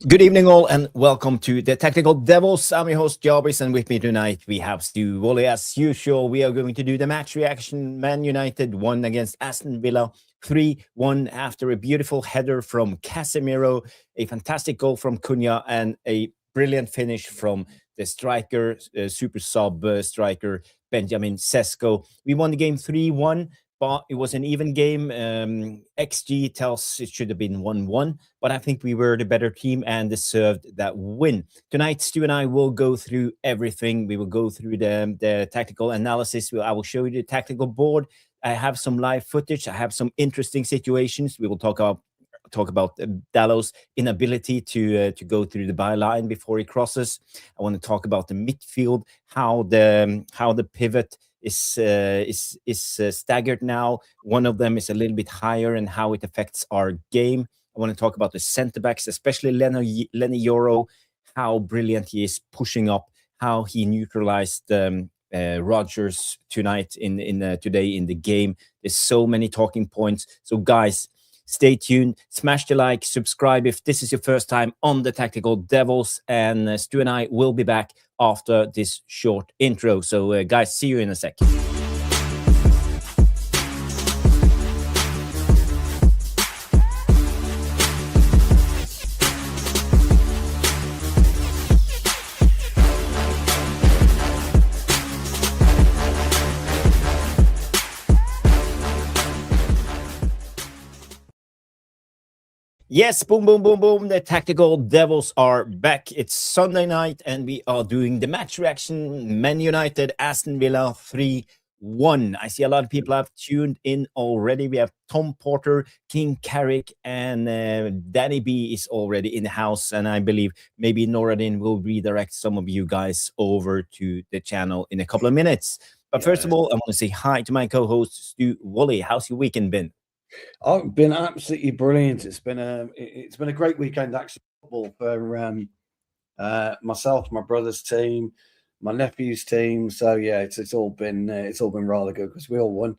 Good evening, all, and welcome to the Tactical Devils. I'm your host, Jarvis, and with me tonight we have Stu Woolley. As usual, we are going to do the match reaction. Man United won against Aston Villa 3-1 after a beautiful header from Casemiro, a fantastic goal from Cunha, and a brilliant finish from the striker, super sub striker, Benjamin Sesko. We won the game 3-1. But it was an even game. XG tells it should have been 1-1, but I think we were the better team and deserved that win. Tonight, Stu and I will go through everything. We will go through the tactical analysis. I will show you the tactical board. I have some live footage. I have some interesting situations. We will talk about Dalot's inability to go through the byline before he crosses. I want to talk about the midfield, how the pivot is staggered now. One of them is a little bit higher and how it affects our game. I want to talk about the center backs, especially Leny Yoro, how brilliant he is pushing up, how he neutralized Rodgers tonight today in the game. There's so many talking points. So guys, stay tuned, smash the like, subscribe if this is your first time on the Tactical Devils, and Stu and I will be back after this short intro. So guys, see you in a sec. Yes, boom, boom, boom, boom. The Tactical Devils are back. It's Sunday night, and we are doing the match reaction. Man United, Aston Villa 3-1. I see a lot of people have tuned in already. We have Tom Porter, King Carrick, and Danny B is already in the house. And I believe maybe Noradin will redirect some of you guys over to the channel in a couple of minutes. But first of all, I want to say hi to my co-host, Stu Woolley. How's your weekend been? Oh, it's been absolutely brilliant. It's been a great weekend actually football for myself, my brother's team, my nephew's team. So yeah, it's all been rather good because we all won,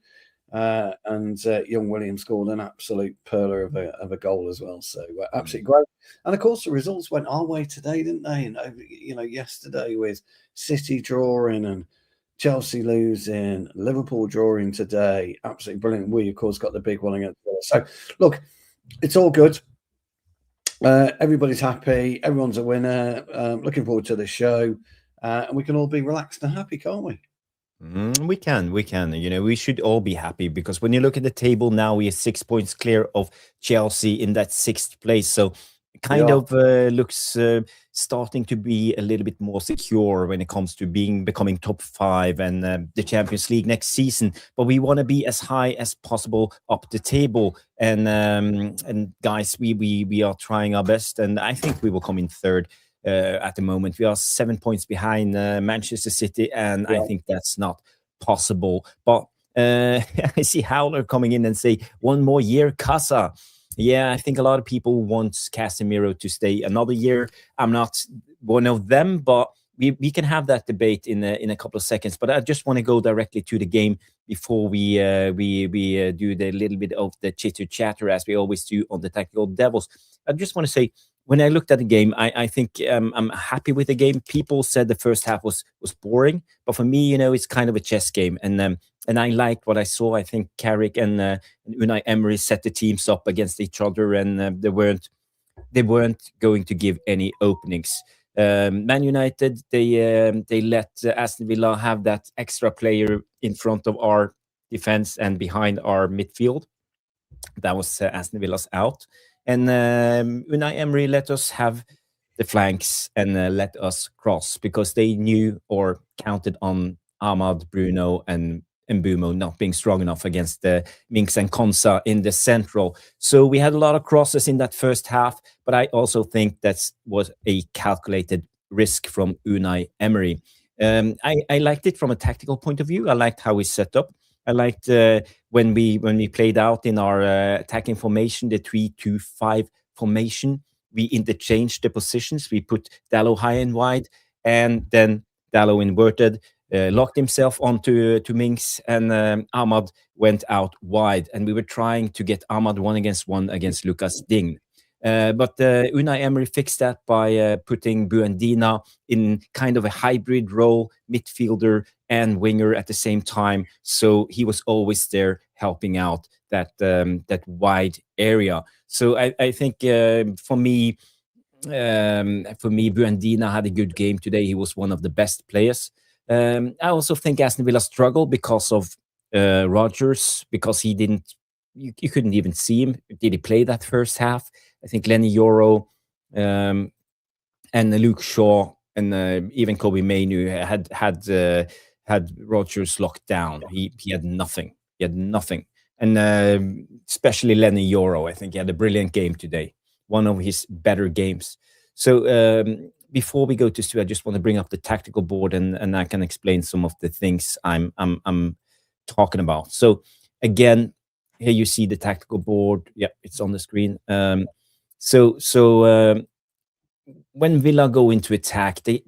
and young William scored an absolute perler of a goal as well. So absolutely great. And of course the results went our way today, didn't they? And yesterday with City drawing and Chelsea losing, Liverpool drawing today. Absolutely brilliant. We, of course, got the big one against Villa. So, look, it's all good. Everybody's happy. Everyone's a winner. Looking forward to the show. And we can all be relaxed and happy, can't we? We can. We should all be happy because when you look at the table now, we are 6 points clear of Chelsea in that 6th place. So kind of looks starting to be a little bit more secure when it comes to becoming top 5 and the Champions League next season. But we want to be as high as possible up the table. And guys, we are trying our best, and I think we will come in 3rd. At the moment, we are 7 points behind Manchester City, and I think that's not possible. But I see Howler coming in and say 1 more year, Casa. Yeah, I think a lot of people want Casemiro to stay another year. I'm not one of them, but we can have that debate in a couple of seconds. But I just want to go directly to the game before we do the little bit of the chitter chatter as we always do on the Tactical Devils. I just want to say, when I looked at the game, I think I'm happy with the game. People said the first half was boring, but for me, it's kind of a chess game, and I liked what I saw. I think Carrick and Unai Emery set the teams up against each other, and they weren't going to give any openings. Man United, they let Aston Villa have that extra player in front of our defense and behind our midfield. That was Aston Villa's out. And Unai Emery let us have the flanks and let us cross because they knew or counted on Ahmad, Bruno, and Mbeumo not being strong enough against the Minks and Konsa in the central. So we had a lot of crosses in that first half, but I also think that was a calculated risk from Unai Emery. I liked it from a tactical point of view. I liked how we set up. I liked when we played out in our attacking formation, the 3-2-5 formation. We interchanged the positions. We put Dalot high and wide, and then Dalot inverted, locked himself onto Minks, and Ahmad went out wide. And we were trying to get Ahmad 1-against-1 against Lucas Digne. But Unai Emery fixed that by putting Buendía in kind of a hybrid role, midfielder and winger at the same time. So he was always there helping out that wide area. So I think for me, Buendía had a good game today. He was one of the best players. I also think Aston Villa struggled because of Rodgers, because he didn't. You couldn't even see him. Did he play that first half? I think Leny, Yoro, and Luke Shaw, and even Kobbie Mainoo had Rodgers locked down. He had nothing. He had nothing. And especially Leny Yoro, I think he had a brilliant game today. One of his better games. So before we go to Stu, I just want to bring up the tactical board, and I can explain some of the things I'm talking about. So again, here you see the tactical board. Yeah, it's on the screen. So when Villa go into attack, they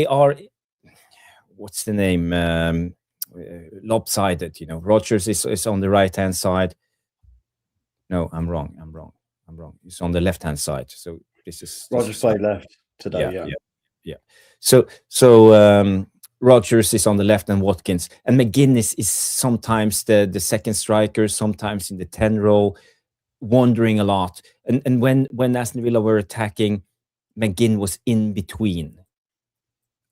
are, what's the name? Lopsided. Rodgers is on the right hand side. No, I'm wrong. It's on the left hand side. So this is Rodgers played left today. Yeah. So Rodgers is on the left and Watkins, and McGinn is sometimes the second striker, sometimes in the 10 role, wandering a lot. And when Aston Villa were attacking, McGinn was in between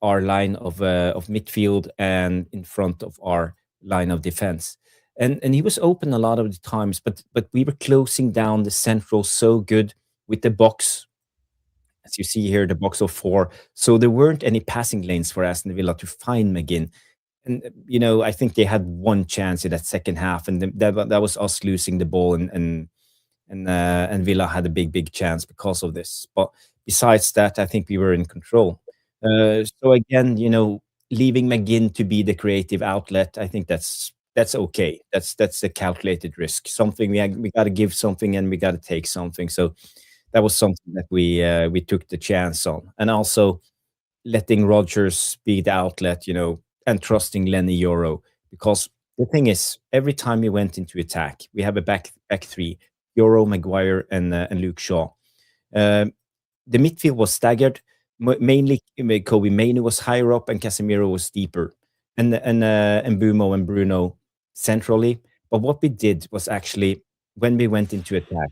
our line of midfield and in front of our line of defense. And he was open a lot of the times, but we were closing down the central so good with the box. As you see here, the box of 4. So there weren't any passing lanes for Aston Villa to find McGinn. And, I think they had one chance in that second half, and that was us losing the ball, and Villa had a big chance because of this. But besides that, I think we were in control. So again, leaving McGinn to be the creative outlet, I think that's okay. That's a calculated risk. Something we got to give something, and we got to take something. So that was something that we took the chance on, and also letting Rodgers be the outlet, and trusting Leny Yoro, because the thing is, every time we went into attack, we have a back 3: Yoro, Maguire, and Luke Shaw. The midfield was staggered. Mainly, Kobbie Mainoo was higher up, and Casemiro was deeper, and Mbeumo and Bruno centrally. But what we did was actually, when we went into attack,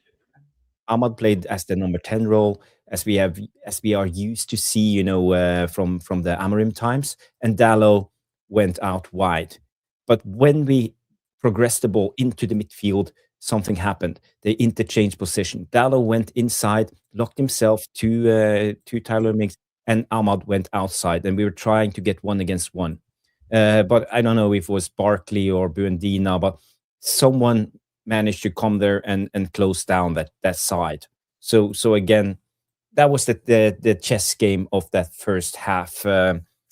Ahmad played as the number 10 role, as we are used to see, from the Amorim times, and Dalot went out wide. But when we progressed the ball into the midfield, something happened. They interchanged position. Dalot went inside, locked himself to Tyler Mings, and Ahmad went outside, and we were trying to get 1-against-1. But I don't know if it was Barkley or Buendía, but someone managed to come there and close down that side. So again, that was the chess game of that first half.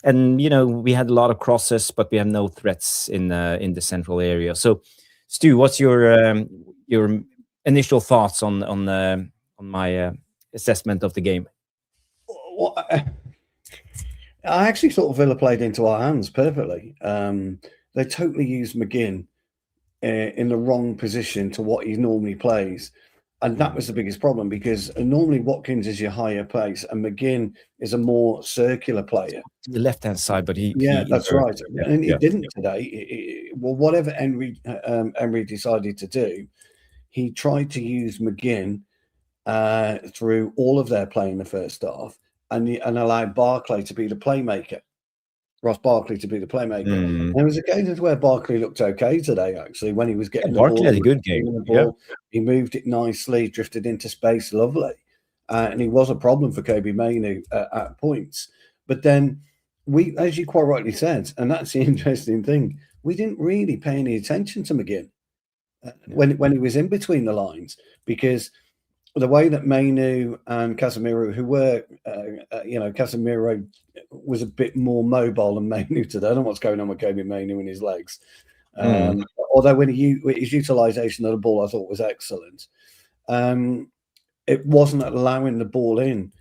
And we had a lot of crosses, but we have no threats in the central area. So, Stu, what's your initial thoughts on my assessment of the game? Well, I actually thought Villa played into our hands perfectly. They totally used McGinn in the wrong position to what he normally plays. And that was the biggest problem, because normally Watkins is your higher pace and McGinn is a more circular player. The left-hand side, but that's right. And he didn't today. Whatever Emery decided to do, he tried to use McGinn through all of their play in the first half, and allowed Barkley to be the playmaker. Ross Barkley to be the playmaker. And there was occasions where Barkley looked okay today, actually, when he was getting the ball. Barkley had a good game. He moved it nicely, drifted into space, lovely. And he was a problem for Kobbie Mainoo at points. But then we, as you quite rightly said, and that's the interesting thing, we didn't really pay any attention to McGinn when he was in between the lines, because the way that Mainoo and Casemiro, who were, Casemiro was a bit more mobile than Mainoo today. I don't know what's going on with Kobbie Mainoo in his legs. Although his utilisation of the ball, I thought was excellent. It wasn't allowing the ball in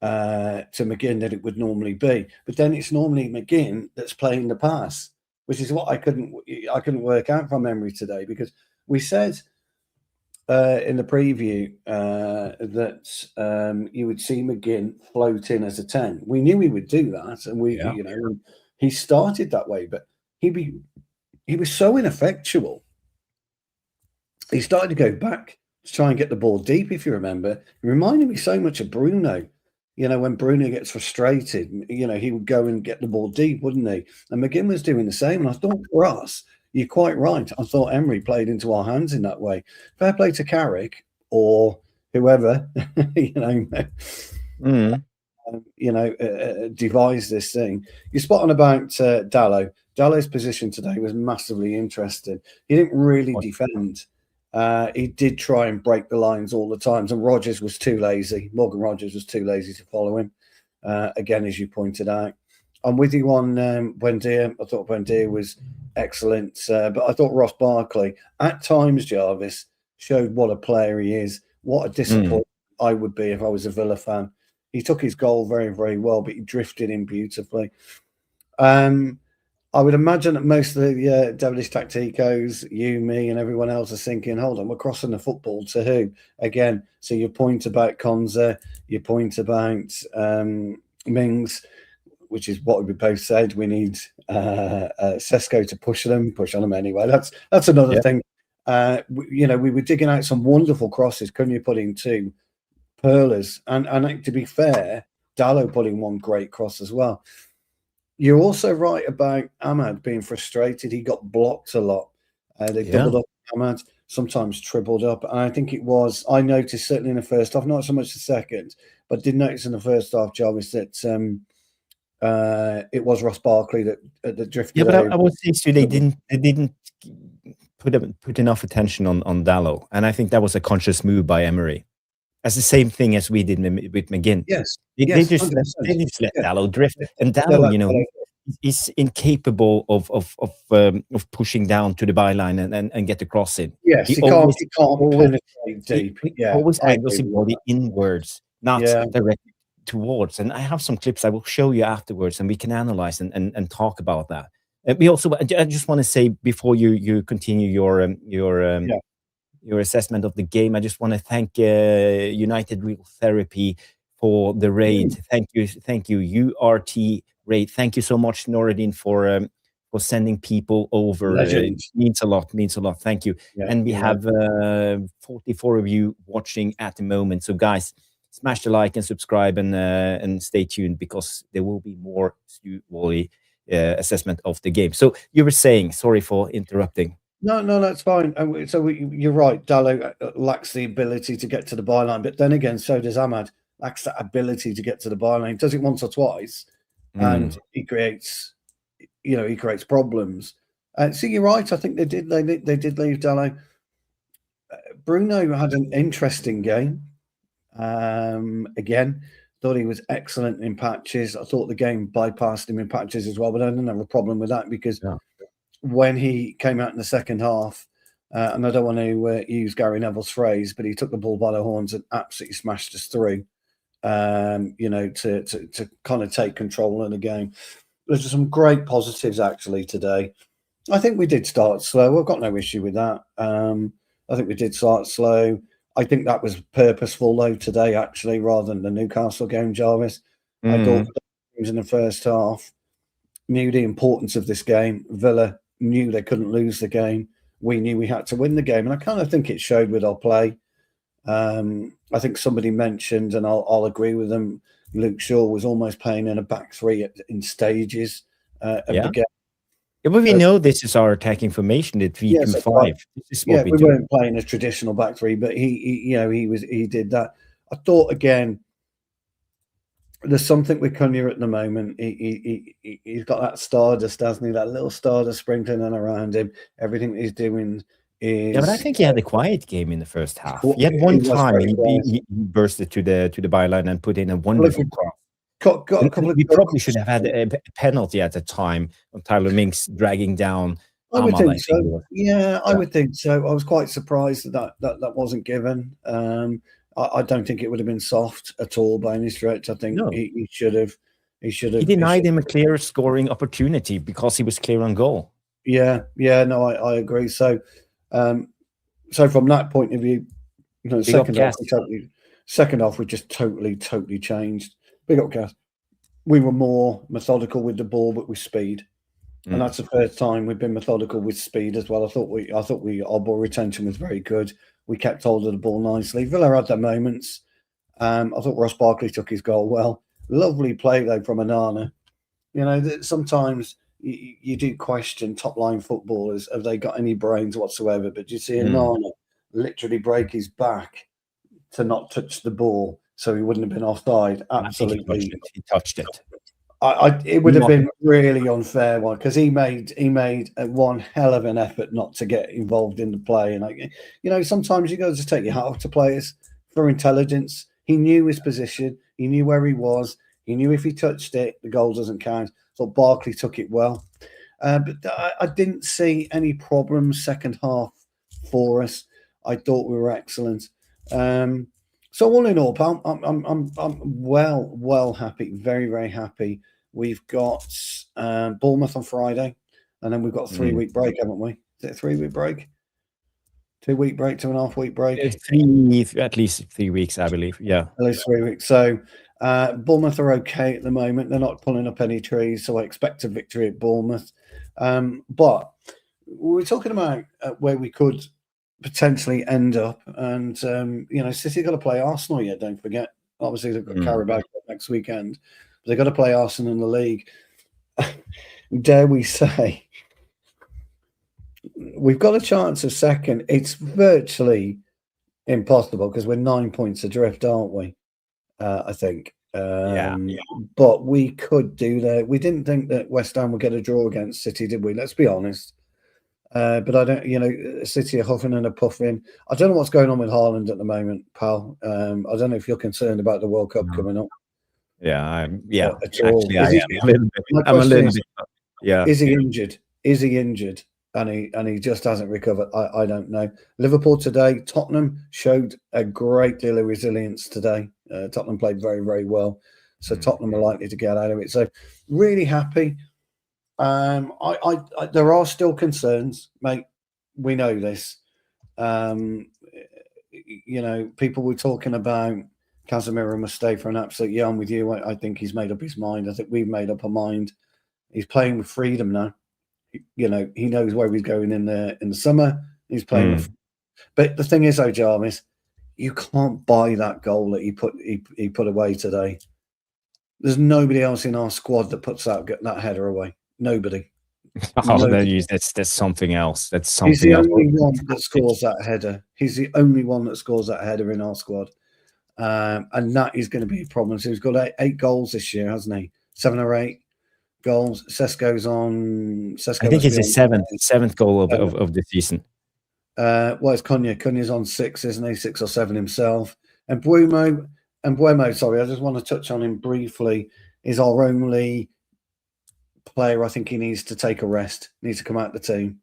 to McGinn that it would normally be. But then it's normally McGinn that's playing the pass, which is what I couldn't work out from Emery today, because we said in the preview that you would see McGinn float in as a 10. We knew he would do that, and he started that way, but he was so ineffectual. He started to go back to try and get the ball deep, if you remember. It reminded me so much of Bruno. When Bruno gets frustrated, he would go and get the ball deep, wouldn't he? And McGinn was doing the same. And I thought, for us, you're quite right. I thought Emery played into our hands in that way. Fair play to Carrick or whoever, devised this thing. You're spot on about Dalot. Dalot's position today was massively interesting. He didn't really defend. He did try and break the lines all the times, and Rodgers was too lazy. Morgan Rodgers was too lazy to follow him. Again, as you pointed out, I'm with you on Buendia. I thought Buendia was excellent, but I thought Ross Barkley at times, Jarvis, showed what a player he is. What a disappointment I would be if I was a Villa fan. He took his goal very, very well, but he drifted in beautifully. I would imagine that most of the Devilish Tacticos, you, me, and everyone else are thinking, hold on, we're crossing the football to who? Again, so your point about Konza, your point about Mings, which is what we both said, we need Sesko to push on them anyway. That's another thing. We were digging out some wonderful crosses. Cunha put in 2 pearlers. And to be fair, Dalot put in 1 great cross as well. You're also right about Ahmad being frustrated. He got blocked a lot. They doubled up Ahmad, sometimes tripled up. And I think I noticed certainly in the first half, not so much the second, but did notice in the first half, Jarvis, that it was Ross Barkley that drifted. Yeah, but I would say too, they didn't put enough attention on Dalot. And I think that was a conscious move by Emery. That's the same thing as we did with McGinn. Yes. They just let Dalot drift. And Dalot, he's incapable of pushing down to the byline and get the cross in. Yes, he can't penetrate deep. He always angles his body inwards, not directly towards. And I have some clips I will show you afterwards, and we can analyze and talk about that. I just want to say before you continue your assessment of the game, I just want to thank United Real Therapy for the raid. Thank you, URT raid. Thank you so much, Noradin, for sending people over. It means a lot. Thank you. And we have 44 of you watching at the moment. So guys, smash the like and subscribe and stay tuned, because there will be more Stu Wally assessment of the game. So you were saying, sorry for interrupting. No, that's fine. You're right. Dalot lacks the ability to get to the byline, but then again, so does Ahmad. Lacks that ability to get to the byline. Does it once or twice, and he creates problems. So you're right. I think they did leave Dalot. Bruno had an interesting game. Again, thought he was excellent in patches. I thought the game bypassed him in patches as well, but I didn't have a problem with that because. Yeah. When he came out in the second half, and I don't want to use Gary Neville's phrase, but he took the ball by the horns and absolutely smashed us through, to kind of take control of the game. There's some great positives actually today. I think we did start slow. I've got no issue with that. I think we did start slow. I think that was purposeful though today, actually, rather than the Newcastle game, Jarvis. I thought in the first half knew the importance of this game. Villa knew they couldn't lose the game. We knew we had to win the game, and I kind of think it showed with our play. I think somebody mentioned, and I'll agree with them, Luke Shaw was almost playing in a back 3 in stages of the game. Yeah, but we know this is our attacking formation at 3-5. This is what we weren't playing a traditional back 3, but he did that. I thought again, there's something with Cunha at the moment. He's got that stardust, hasn't he? That little stardust sprinkling around him. Everything he's doing is. Yeah, but I think he had a quiet game in the first half. He had one time he bursted to the byline and put in a wonderful cross. We probably should have had a penalty at the time on Tyler Minks dragging down. I would think so. Yeah, I would think so. I was quite surprised that wasn't given. I don't think it would have been soft at all by any stretch. I think he should have. He denied him a clear scoring opportunity because he was clear on goal. Yeah. No, I agree. So from that point of view, No, second half we just totally changed. Big up, Cass. We were more methodical with the ball, but with speed. And that's the first time we've been methodical with speed as well. I thought our ball retention was very good. We kept hold of the ball nicely. Villa had their moments. I thought Ross Barkley took his goal well. Lovely play though from Onana. You know, sometimes you do question top line footballers. Have they got any brains whatsoever? But you see Onana literally break his back to not touch the ball, so he wouldn't have been offside. Absolutely, he touched it. It would have been really unfair one because he made one hell of an effort not to get involved in the play. And sometimes you got to just take your hat off to players for intelligence. He knew his position. He knew where he was. He knew if he touched it, the goal doesn't count. So Barkley took it well. But I didn't see any problems second half for us. I thought we were excellent. So all in all, pal, I'm well happy, very, very happy. We've got Bournemouth on Friday, and then we've got a 3-week break, haven't we? Is it a 3-week break? 2-week break, 2.5-week break? At least 3 weeks, I believe. Yeah. At least 3 weeks. So Bournemouth are okay at the moment. They're not pulling up any trees, so I expect a victory at Bournemouth. But we're talking about where we could potentially end up, and City got to play Arsenal yet. Don't forget. Obviously, they've got Carrick next weekend, but they've got to play Arsenal in the league. Dare we say we've got a chance of second? It's virtually impossible because we're 9 points adrift, aren't we? I think. Yeah. But we could do that. We didn't think that West Ham would get a draw against City, did we? Let's be honest. But I don't, City are huffing and a puffing. I don't know what's going on with Haaland at the moment, pal. I don't know if you're concerned about the World Cup coming up. Yeah, actually, I am a little bit. I'm a little bit. Yeah. Is he injured? Is he injured? And he just hasn't recovered. I don't know. Liverpool today, Tottenham showed a great deal of resilience today. Tottenham played very, very well. So Tottenham are likely to get out of it. So really happy. There are still concerns, mate. We know this. People were talking about Casemiro must stay for an absolute. Yeah, I'm with you. I think he's made up his mind. I think we've made up our mind. He's playing with freedom now. He knows where he's going in the summer. He's playing with. But the thing is, though, Jarvis, you can't buy that goal that he put away today. There's nobody else in our squad that puts that header away. Nobody. That's something else. That's something else. He's the only one that scores that header. He's the only one that scores that header in our squad. And that is going to be a problem. So he's got eight goals this year, hasn't he? 7 or 8 goals. Sesko I think it's his seventh goal of the season. It's Cunha. Cunha's on 6, isn't he? 6 or 7 himself. And Buemo, sorry, I just want to touch on him briefly, is our only player I think he needs to take a rest, needs to come out the team.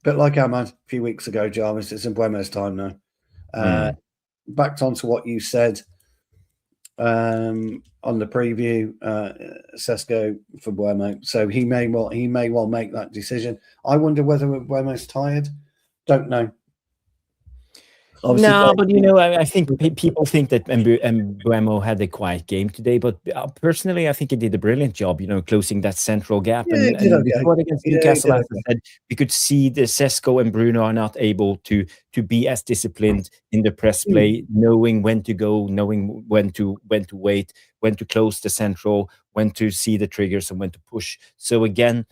Bit like Ahmad a few weeks ago, Jarvis. It's in Buemo's time now. Back onto what you said on the preview, Sesko for Buemo. So he may well make that decision. I wonder whether Buemo's tired. Don't know. Obviously, but I think people think that Buemo had a quiet game today, but personally, I think he did a brilliant job, closing that central gap. And against Newcastle, as I said, we could see the Sesko and Bruno are not able to be as disciplined in the press play, knowing when to go, knowing when to wait, when to close the central, when to see the triggers, and when to push. So again,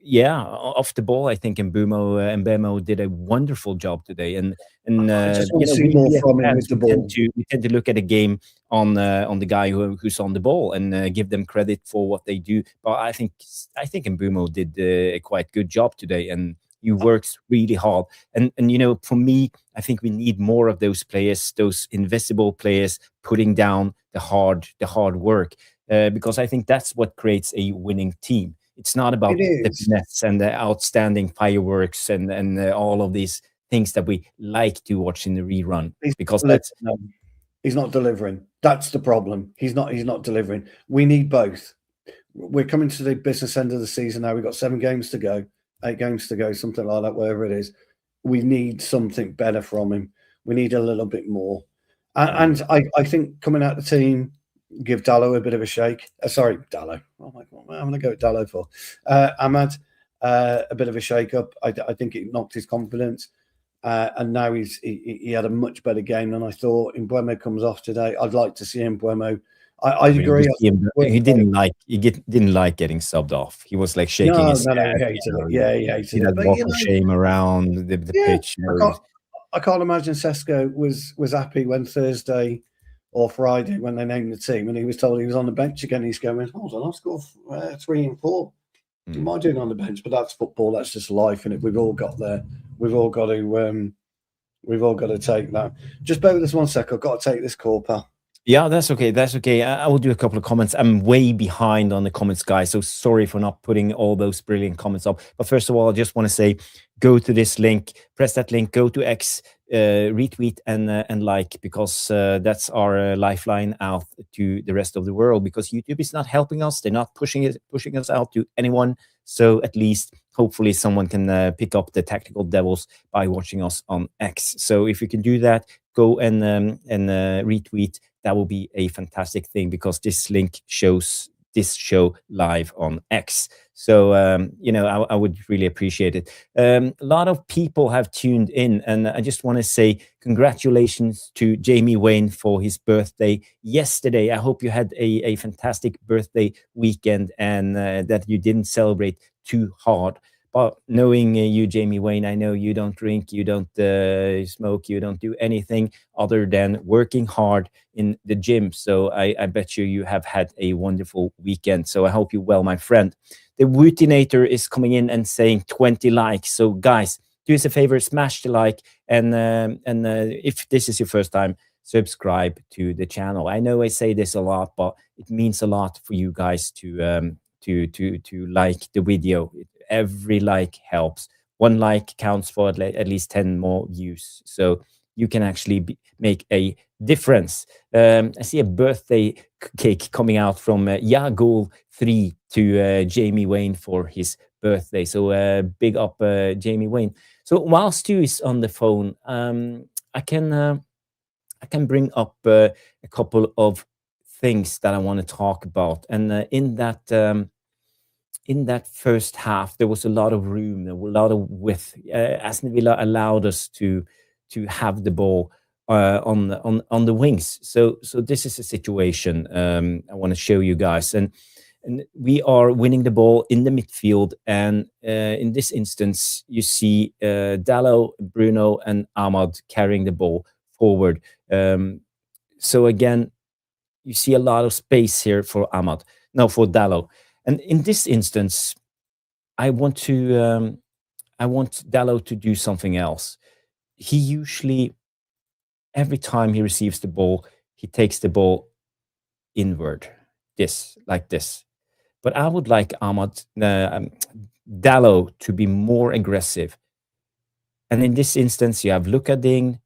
off the ball, I think Mbeumo did a wonderful job today, and I just want to see more from him with the ball. We tend to look at a game on the guy who's on the ball and give them credit for what they do. But I think Mbeumo did a quite good job today, and he works really hard. And for me, I think we need more of those players, those invisible players, putting down the hard work, because I think that's what creates a winning team. It's not about the finesse and the outstanding fireworks and all of these things that we like to watch in the rerun. He's not delivering. That's the problem. He's not delivering. We need both. We're coming to the business end of the season now. We've got 7 games to go, 8 games to go, something like that, wherever it is. We need something better from him. We need a little bit more. And I think coming out the team, give Dalot a bit of a shake. Sorry, Dalot. Oh my God, I'm going to go with Dalot for Ahmad. A bit of a shake up. I think it knocked his confidence. And now he had a much better game than I thought. Mbeumo comes off today. I'd like to see Mbeumo. I agree. He didn't like getting subbed off. He was like shaking his head. He hated it. Yeah, he hated it. But, walk of shame around the pitch. I can't imagine Sesko was happy when Thursday or Friday when they named the team and he was told he was on the bench again. He's going, hold on, I've scored 3 and 4. Am I doing on the bench? But that's football. That's just life, and we've all got there. We've all got to take that. Just bear with us 1 sec. I've got to take this call, pal. Yeah, that's okay. That's okay. I will do a couple of comments. I'm way behind on the comments, guys. So sorry for not putting all those brilliant comments up. But first of all, I just want to say, go to this link, press that link, go to X, retweet and like, because that's our lifeline out to the rest of the world. Because YouTube is not helping us; they're not pushing us out to anyone. So at least, hopefully, someone can pick up the Tactical Devils by watching us on X. So if you can do that, go and retweet. That will be a fantastic thing, because this link shows this show live on X. So, I would really appreciate it. A lot of people have tuned in, and I just want to say congratulations to Jamie Wayne for his birthday yesterday. I hope you had a fantastic birthday weekend, and that you didn't celebrate too hard. But knowing you, Jamie Wayne, I know you don't drink, you don't smoke, you don't do anything other than working hard in the gym. So I bet you have had a wonderful weekend. So I hope you're well, my friend. The Wootinator is coming in and saying 20 likes. So guys, do us a favor, smash the like. And if this is your first time, subscribe to the channel. I know I say this a lot, but it means a lot for you guys to like the video. Every like helps. 1 like counts for at least 10 more views. So you can actually make a difference. I see a birthday cake coming out from Yagul3 to Jamie Wayne for his birthday. So big up Jamie Wayne. So while Stu is on the phone, I can bring up a couple of things that I want to talk about. And in that first half, there was a lot of room, there was a lot of width. Aston Villa allowed us to have the ball on the wings. So this is a situation I want to show you guys, and we are winning the ball in the midfield. And in this instance, you see Dalot, Bruno, and Ahmad carrying the ball forward. So again, you see a lot of space here for Dalot. And in this instance, I want Dalot to do something else. He usually, every time he receives the ball, he takes the ball inward, like this. But I would like Dalot to be more aggressive. And in this instance, you have Luka Ding,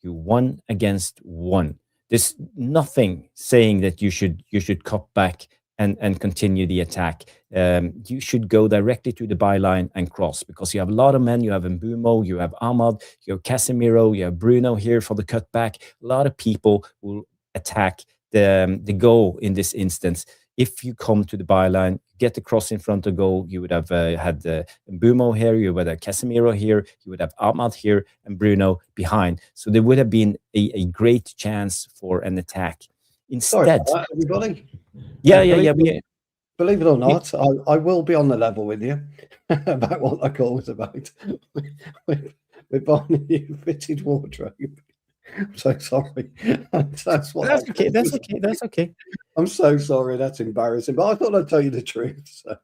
you 1 against 1. There's nothing saying that you should cut back and continue the attack. You should go directly to the byline and cross, because you have a lot of men. You have Mbeumo, you have Ahmad, you have Casemiro, you have Bruno here for the cutback. A lot of people will attack the goal in this instance. If you come to the byline, get the cross in front of goal, you would have had Mbeumo here, you would have Casemiro here, you would have Ahmad here, and Bruno behind. So there would have been a great chance for an attack. Instead, sorry, everybody. Yeah. Believe it or not, I will be on the level with you about what that call was about. We're buying a new fitted wardrobe. I'm so sorry. That's okay. I'm so sorry. That's embarrassing. But I thought I'd tell you the truth. So.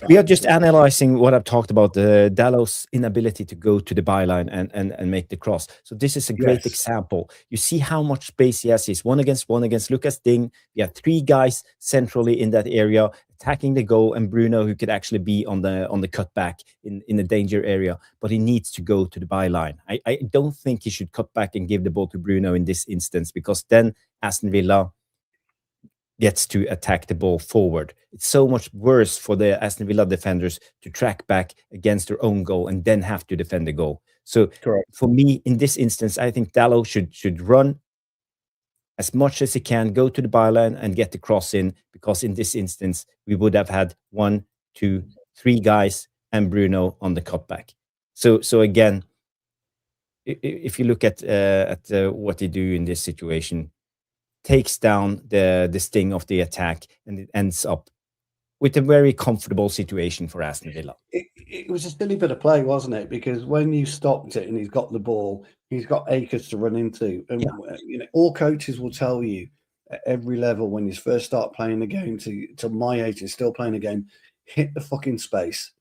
We are just analyzing what I've talked about, Dalot's inability to go to the byline and make the cross. So this is a great example. You see how much space he has. He's 1 against 1 against Lucas Ding. We have 3 guys centrally in that area attacking the goal, and Bruno, who could actually be on the cutback in the danger area, but he needs to go to the byline. I don't think he should cut back and give the ball to Bruno in this instance, because then Aston Villa gets to attack the ball forward. It's so much worse for the Aston Villa defenders to track back against their own goal and then have to defend the goal. So for me, in this instance, I think Dalot should run as much as he can, go to the byline and get the cross in, because in this instance, we would have had 1, 2, 3 guys and Bruno on the cutback. So again, if you look at what they do in this situation, takes down the sting of the attack, and it ends up with a very comfortable situation for Aston Villa. It was a silly bit of play, wasn't it? Because when you stopped it and he's got the ball, he's got acres to run into. And all coaches will tell you at every level, when you first start playing the game, to my age and still playing the game, hit the fucking space.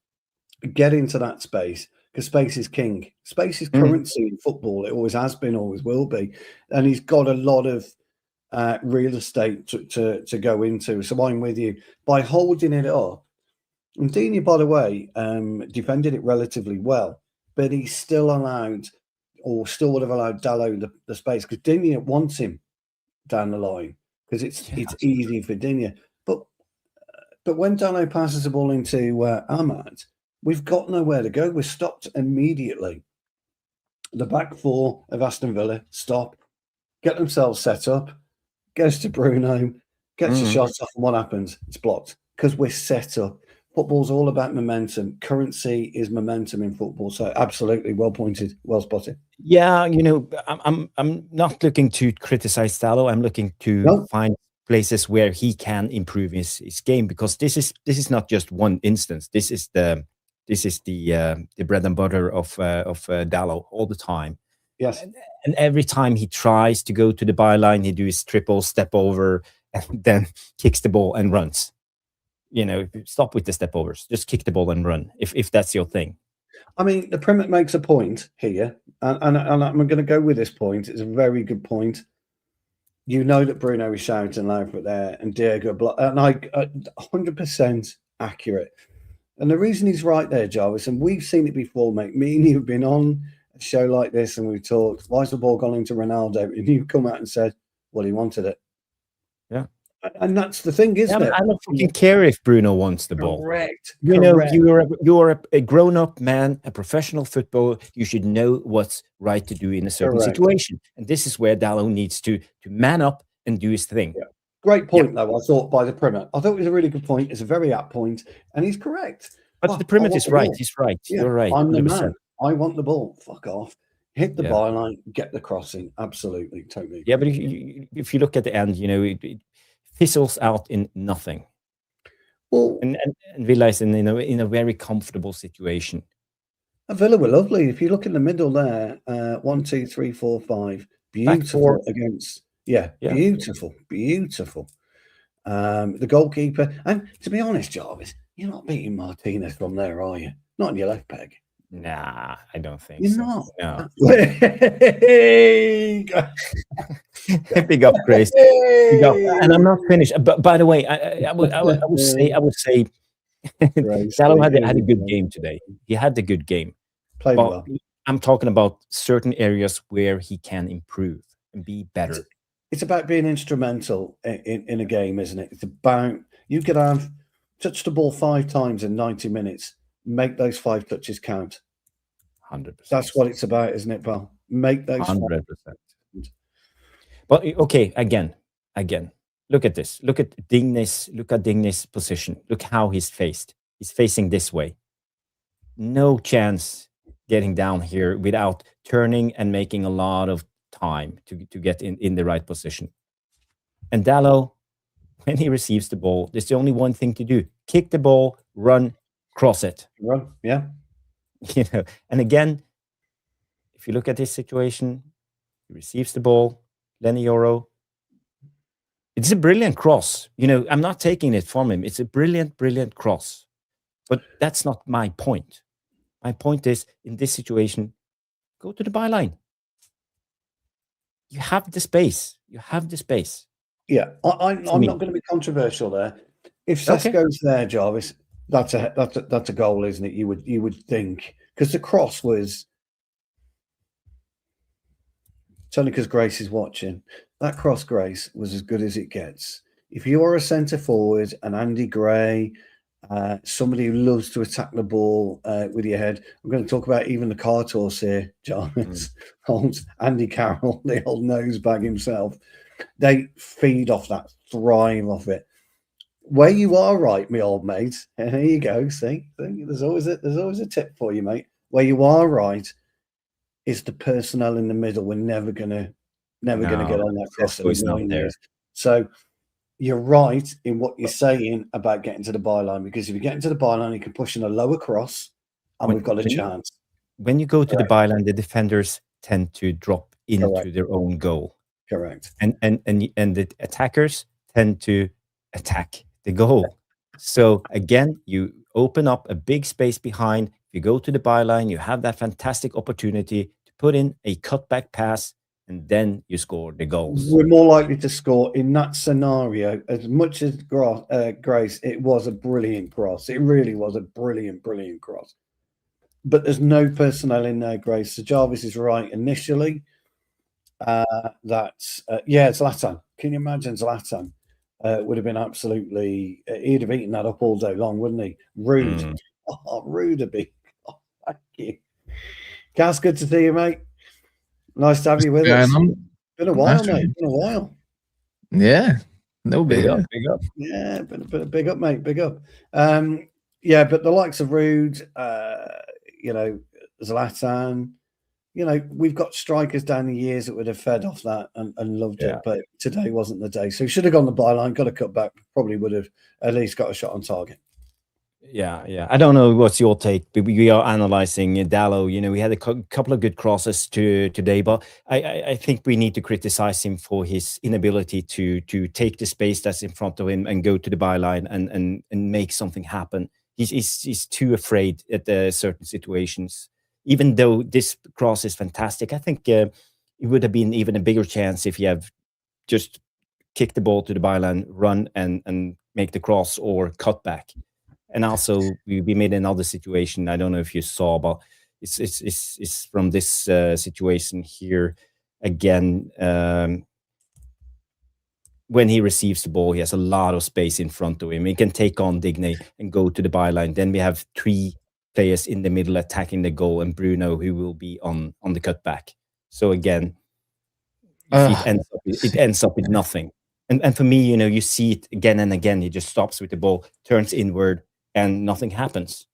Get into that space, because space is king. Space is currency in football. It always has been, always will be. And he's got a lot of real estate to go into. So I'm with you. By holding it up, and Digne, by the way, defended it relatively well, but he still allowed, or still would have allowed Dalot the space, because Digne wants him down the line, because it's easy for Digne. But when Dalot passes the ball into Ahmad, we've got nowhere to go. We're stopped immediately. The back four of Aston Villa stop, get themselves set up, goes to Bruno, gets a shot off, and what happens? It's blocked, because we're set up. Football's all about momentum. Currency is momentum in football. So absolutely, well pointed, well spotted. Yeah, I'm not looking to criticize Dalot. I'm looking to find places where he can improve his game, because this is not just one instance. This is the bread and butter of Dalot all the time. Yes, and every time he tries to go to the byline, he do his triple step over and then kicks the ball and runs. Stop with the step overs. Just kick the ball and run, if that's your thing. I mean, the Premier makes a point here, and I'm going to go with this point. It's a very good point. You know that Bruno is shouting loud for there, and Diego and 100% accurate. And the reason he's right there, Jarvis, and we've seen it before, mate. Me and you have been on a show like this, and we've talked. Why's the ball gone into Ronaldo? And you've come out and said, "Well, he wanted it." Yeah. And that's the thing, isn't it? I don't fucking care if Bruno wants the ball. Correct. You're a grown-up man, a professional footballer. You should know what's right to do in a certain situation. And this is where Dalot needs to man up and do his thing. Yeah. Great point, though, I thought, by the Premier. I thought it was a really good point. It's a very apt point, and he's correct. But the Premier is right. He's right. Yeah, you're right. I'm the man. I want the ball. Fuck off. Hit the byline, get the crossing. Absolutely, totally. Yeah, but if you look at the end, it fizzles out in nothing. Well, and Villa is in a very comfortable situation. Villa were lovely. If you look in the middle there, 1, 2, 3, 4, 5, beautiful against. Yeah, beautiful. The goalkeeper, and to be honest, Jarvis, you're not beating Martinez from there, are you? Not in your left peg. Nah, I don't think you're so. Not. No. Big up, Grace. Big up. And I'm not finished. But by the way, I would say Dalot had a good game today. He had a good game. Played well. I'm talking about certain areas where he can improve and be better. It's about being instrumental in a game, isn't it? It's about, you could have touched the ball 5 times in 90 minutes. Make those 5 touches count. 100%. That's what it's about, isn't it, pal? Make those 100%. But okay, again, look at this. Look at Digne's position. Look how he's faced. He's facing this way. No chance getting down here without turning and making a lot of time to get in the right position. And Dalot, when he receives the ball, there's only one thing to do: kick the ball, run, cross it. Run, yeah. And again, if you look at this situation, he receives the ball, Leny Yoro. It's a brilliant cross. I'm not taking it from him. It's a brilliant, brilliant cross. But that's not my point. My point is, in this situation, go to the byline. You have the space. Yeah, I'm not going to be controversial there. If Sesko's there, Jarvis, that's a goal, isn't it? You would think, because the cross was. It's only because Grace is watching. That cross, Grace, was as good as it gets. if you are a centre forward, an Andy Gray, somebody who loves to attack the ball with your head. I'm going to talk about even the cart horse here, John. It's old Andy Carroll, the old nosebag himself. They feed off that, thrive off it. Where you are right, my old mate. And here you go. See, there's always a tip for you, mate. Where you are right is the personnel in the middle. We're never gonna get on that cross in 9 years. So you're right in what you're saying about getting to the byline, because if you get into the byline, you can push in a lower cross, and we've got a chance. When you go to the byline, the defenders tend to drop into their own goal. Correct. And the attackers tend to attack the goal. So again, you open up a big space behind. If you go to the byline, you have that fantastic opportunity to put in a cutback pass, and then you score the goals. We're more likely to score in that scenario. As much as Grace, it was a brilliant cross. It really was a brilliant cross. But there's no personnel in there, Grace. So Jarvis is right initially. Zlatan. Can you imagine Zlatan? Would have been absolutely... he'd have eaten that up all day long, wouldn't he? Rude. Rude a bit. Thank you. Cass, good to see you, mate. Nice to have you with us. Been a while, mate. Been a while. Yeah. No big up. Yeah, been a big up, mate. Big up. But the likes of Rude, Zlatan, we've got strikers down the years that would have fed off that and loved it, but today wasn't the day. So should have gone the byline, got a cut back, probably would have at least got a shot on target. Yeah. I don't know what's your take, but we are analyzing Dalot. We had a couple of good crosses today, but I think we need to criticize him for his inability to take the space that's in front of him and go to the byline and make something happen. He's too afraid at certain situations. Even though this cross is fantastic, I think it would have been even a bigger chance if you have just kicked the ball to the byline, run and make the cross or cut back. And also, we made another situation. I don't know if you saw, but it's from this situation here again. When he receives the ball, he has a lot of space in front of him. He can take on Digne and go to the byline. Then we have 3 players in the middle attacking the goal, and Bruno, who will be on the cutback. So again, it ends up with nothing. And for me, you see it again and again. He just stops with the ball, turns inward, and nothing happens.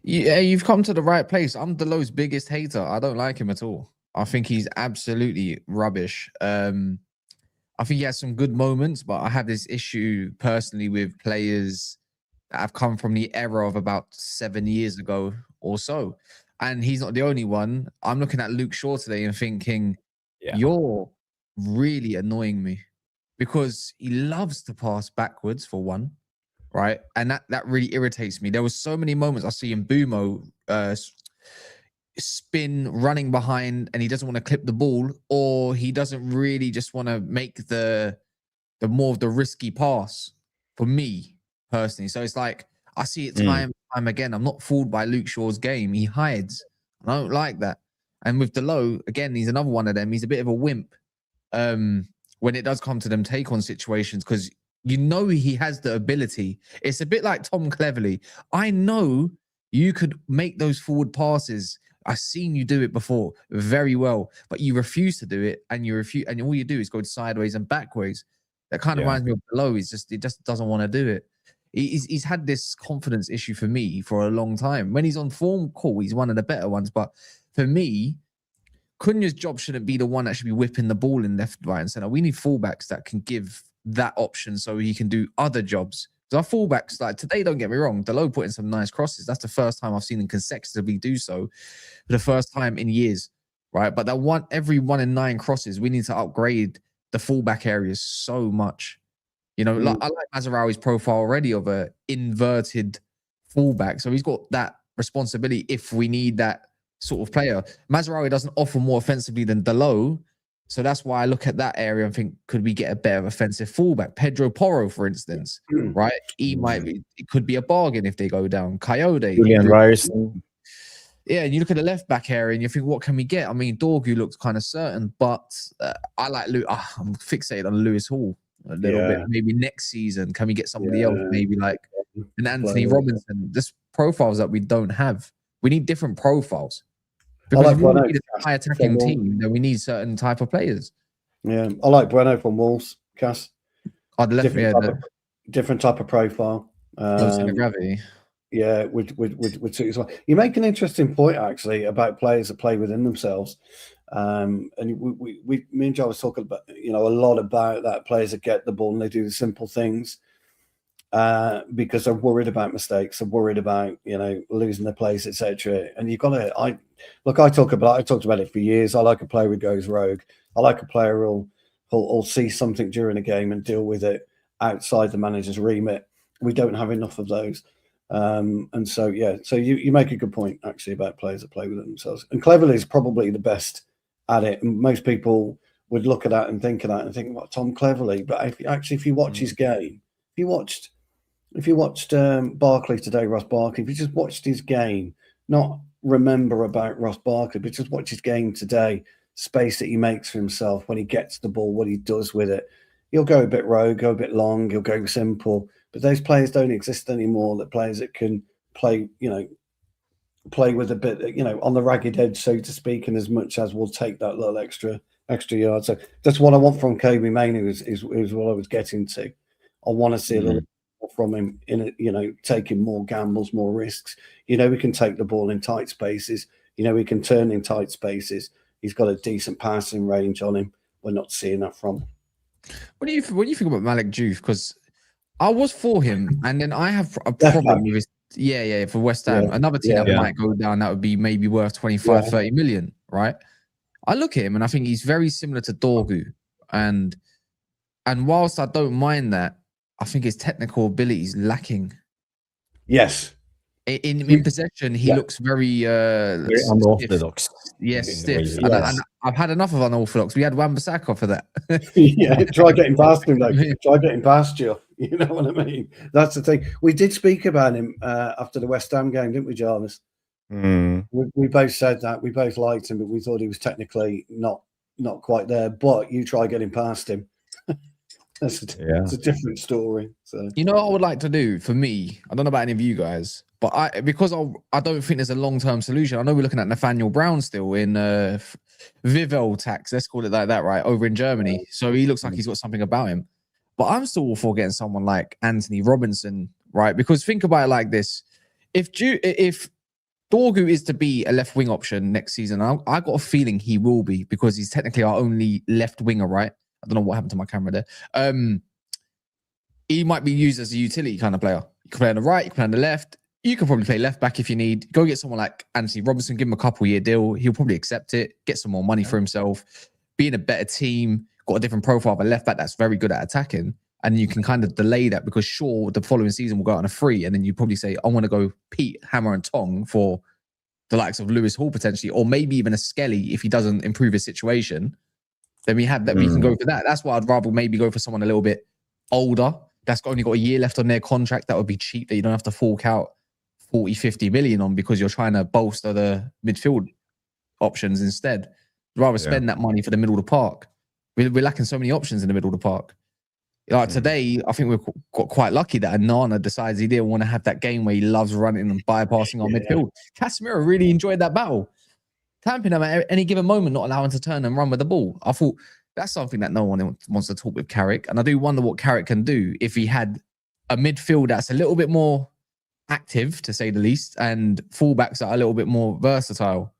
Yeah, you've come to the right place. I'm Dalot's biggest hater. I don't like him at all. I think he's absolutely rubbish. I think he has some good moments, but I have this issue personally with players that have come from the era of about 7 years ago or so. And he's not the only one. I'm looking at Luke Shaw today and thinking, you're really annoying me, because he loves to pass backwards for one. Right, and that really irritates me. There was so many moments I see in Bumo spin running behind, and he doesn't want to clip the ball, or he doesn't really just want to make the more of the risky pass. For me personally, so it's like I see it time and time again. I'm not fooled by Luke Shaw's game. He hides. I don't like that. And with Dalot, again, he's another one of them. He's a bit of a wimp when it does come to them take-on situations, because he has the ability. It's a bit like Tom Cleverley. I know you could make those forward passes. I've seen you do it before very well, but you refuse to do it, and and all you do is go sideways and backwards. That kind of reminds me of Dalot. He just doesn't want to do it. He's had this confidence issue for me for a long time. When he's on form, cool, he's one of the better ones. But for me, Cunha's job shouldn't be the one that should be whipping the ball in left, right, and center. We need fullbacks that can give that option so he can do other jobs. Because our fullbacks, like today, don't get me wrong, Dalot put in some nice crosses. That's the first time I've seen him consecutively do so for the first time in years, right? But every 1 in 9 crosses, we need to upgrade the fullback areas so much. I like Mazraoui's profile already of a inverted fullback, so he's got that responsibility if we need that sort of player. Mazraoui doesn't offer more offensively than Dalot. So that's why I look at that area and think, could we get a better offensive fullback? Pedro Porro, for instance, right? It could be a bargain if they go down. Coyote. Julian Ryerson. Yeah, and you look at the left back area and you think, what can we get? I mean, Dorgu looks kind of certain, but I like Luke. I'm fixated on Lewis Hall. a little bit. Maybe next season, can we get somebody else? Maybe like an Anthony Robinson. Just profiles that we don't have. We need different profiles. Because if we need a high attacking team, then we need certain type of players. Yeah, I like Bruno from Wolves, Cass. Different type of profile. Gravity. Yeah, would suit as well. You make an interesting point actually about players that play within themselves. And me and Joe was talking about, a lot about that, players that get the ball and they do the simple things because they're worried about mistakes, they're worried about, losing their place, etc. And you've got to, I talked about it for years. I like a player who goes rogue. I like a player who'll see something during a game and deal with it outside the manager's remit. We don't have enough of those. And so you make a good point actually about players that play with themselves. And Cleverley is probably the best at it. And most people would look at that and think of that and think, what, Tom Cleverley? But if you watch his game, if you watched Barkley today, Ross Barkley, if you just watched his game, not remember about Ross Barkley, but just watch his game today, space that he makes for himself when he gets the ball, what he does with it. He'll go a bit rogue, go a bit long, he'll go simple. But those players don't exist anymore. The players that can play, play with a bit, on the ragged edge, so to speak, and as much as we'll take that little extra yard. So that's what I want from Kobbie Mainoo is what I was getting to. I want to see a little more from him in taking more gambles, more risks. We can take the ball in tight spaces. We can turn in tight spaces. He's got a decent passing range on him. We're not seeing that from him. What do you think about Malik Diouf? Because I was for him, and then I have a problem with his, for West Ham. Another team that might go down that would be maybe worth 25, 30 million, right? I look at him and I think he's very similar to Dorgu. And whilst I don't mind that, I think his technical ability is lacking. Yes. In possession, he looks very unorthodox. Yes, stiff. And I've had enough of unorthodox. We had Wan-Bissaka for that. Try getting past him, though. Try getting past you. You know what I mean? That's the thing. We did speak about him after the West Ham game, didn't we, Jarvis? We both said that. We both liked him, but we thought he was technically not quite there. But you try getting past him. It's a different story. So what I would like to do for me, I don't know about any of you guys, but I don't think there's a long-term solution. I know we're looking at Nathaniel Brown still in Vivel tax, let's call it like that, right, over in Germany. So he looks like he's got something about him. But I'm still all for getting someone like Anthony Robinson, right? Because think about it like this: if Dorgu is to be a left wing option next season, I got a feeling he will be, because he's technically our only left winger, right? I don't know what happened to my camera there. He might be used as a utility kind of player. You can play on the right, you can play on the left. You can probably play left back if you need. Go get someone like Anthony Robinson, give him a couple-year deal. He'll probably accept it, get some more money for himself, be in a better team, got a different profile of a left back that's very good at attacking. And you can kind of delay that, because sure, the following season will go out on a free. And then you probably say, I want to go Pete, Hammer and Tong for the likes of Lewis Hall potentially, or maybe even a Skelly if he doesn't improve his situation. Then we have that. We can go for that. That's why I'd rather maybe go for someone a little bit older that's only got a year left on their contract. That would be cheap, that you don't have to fork out 40, 50 million on, because you're trying to bolster the midfield options instead. I'd rather spend that money for the middle of the park. We're lacking so many options in the middle of the park. Like today, I think we got quite lucky that Nana decides he didn't want to have that game where he loves running and bypassing our midfield. Casemiro really enjoyed that battle. Tamping him at any given moment, not allowing to turn and run with the ball. I thought that's something that no one wants to talk with Carrick. And I do wonder what Carrick can do if he had a midfield that's a little bit more active, to say the least, and fullbacks that are a little bit more versatile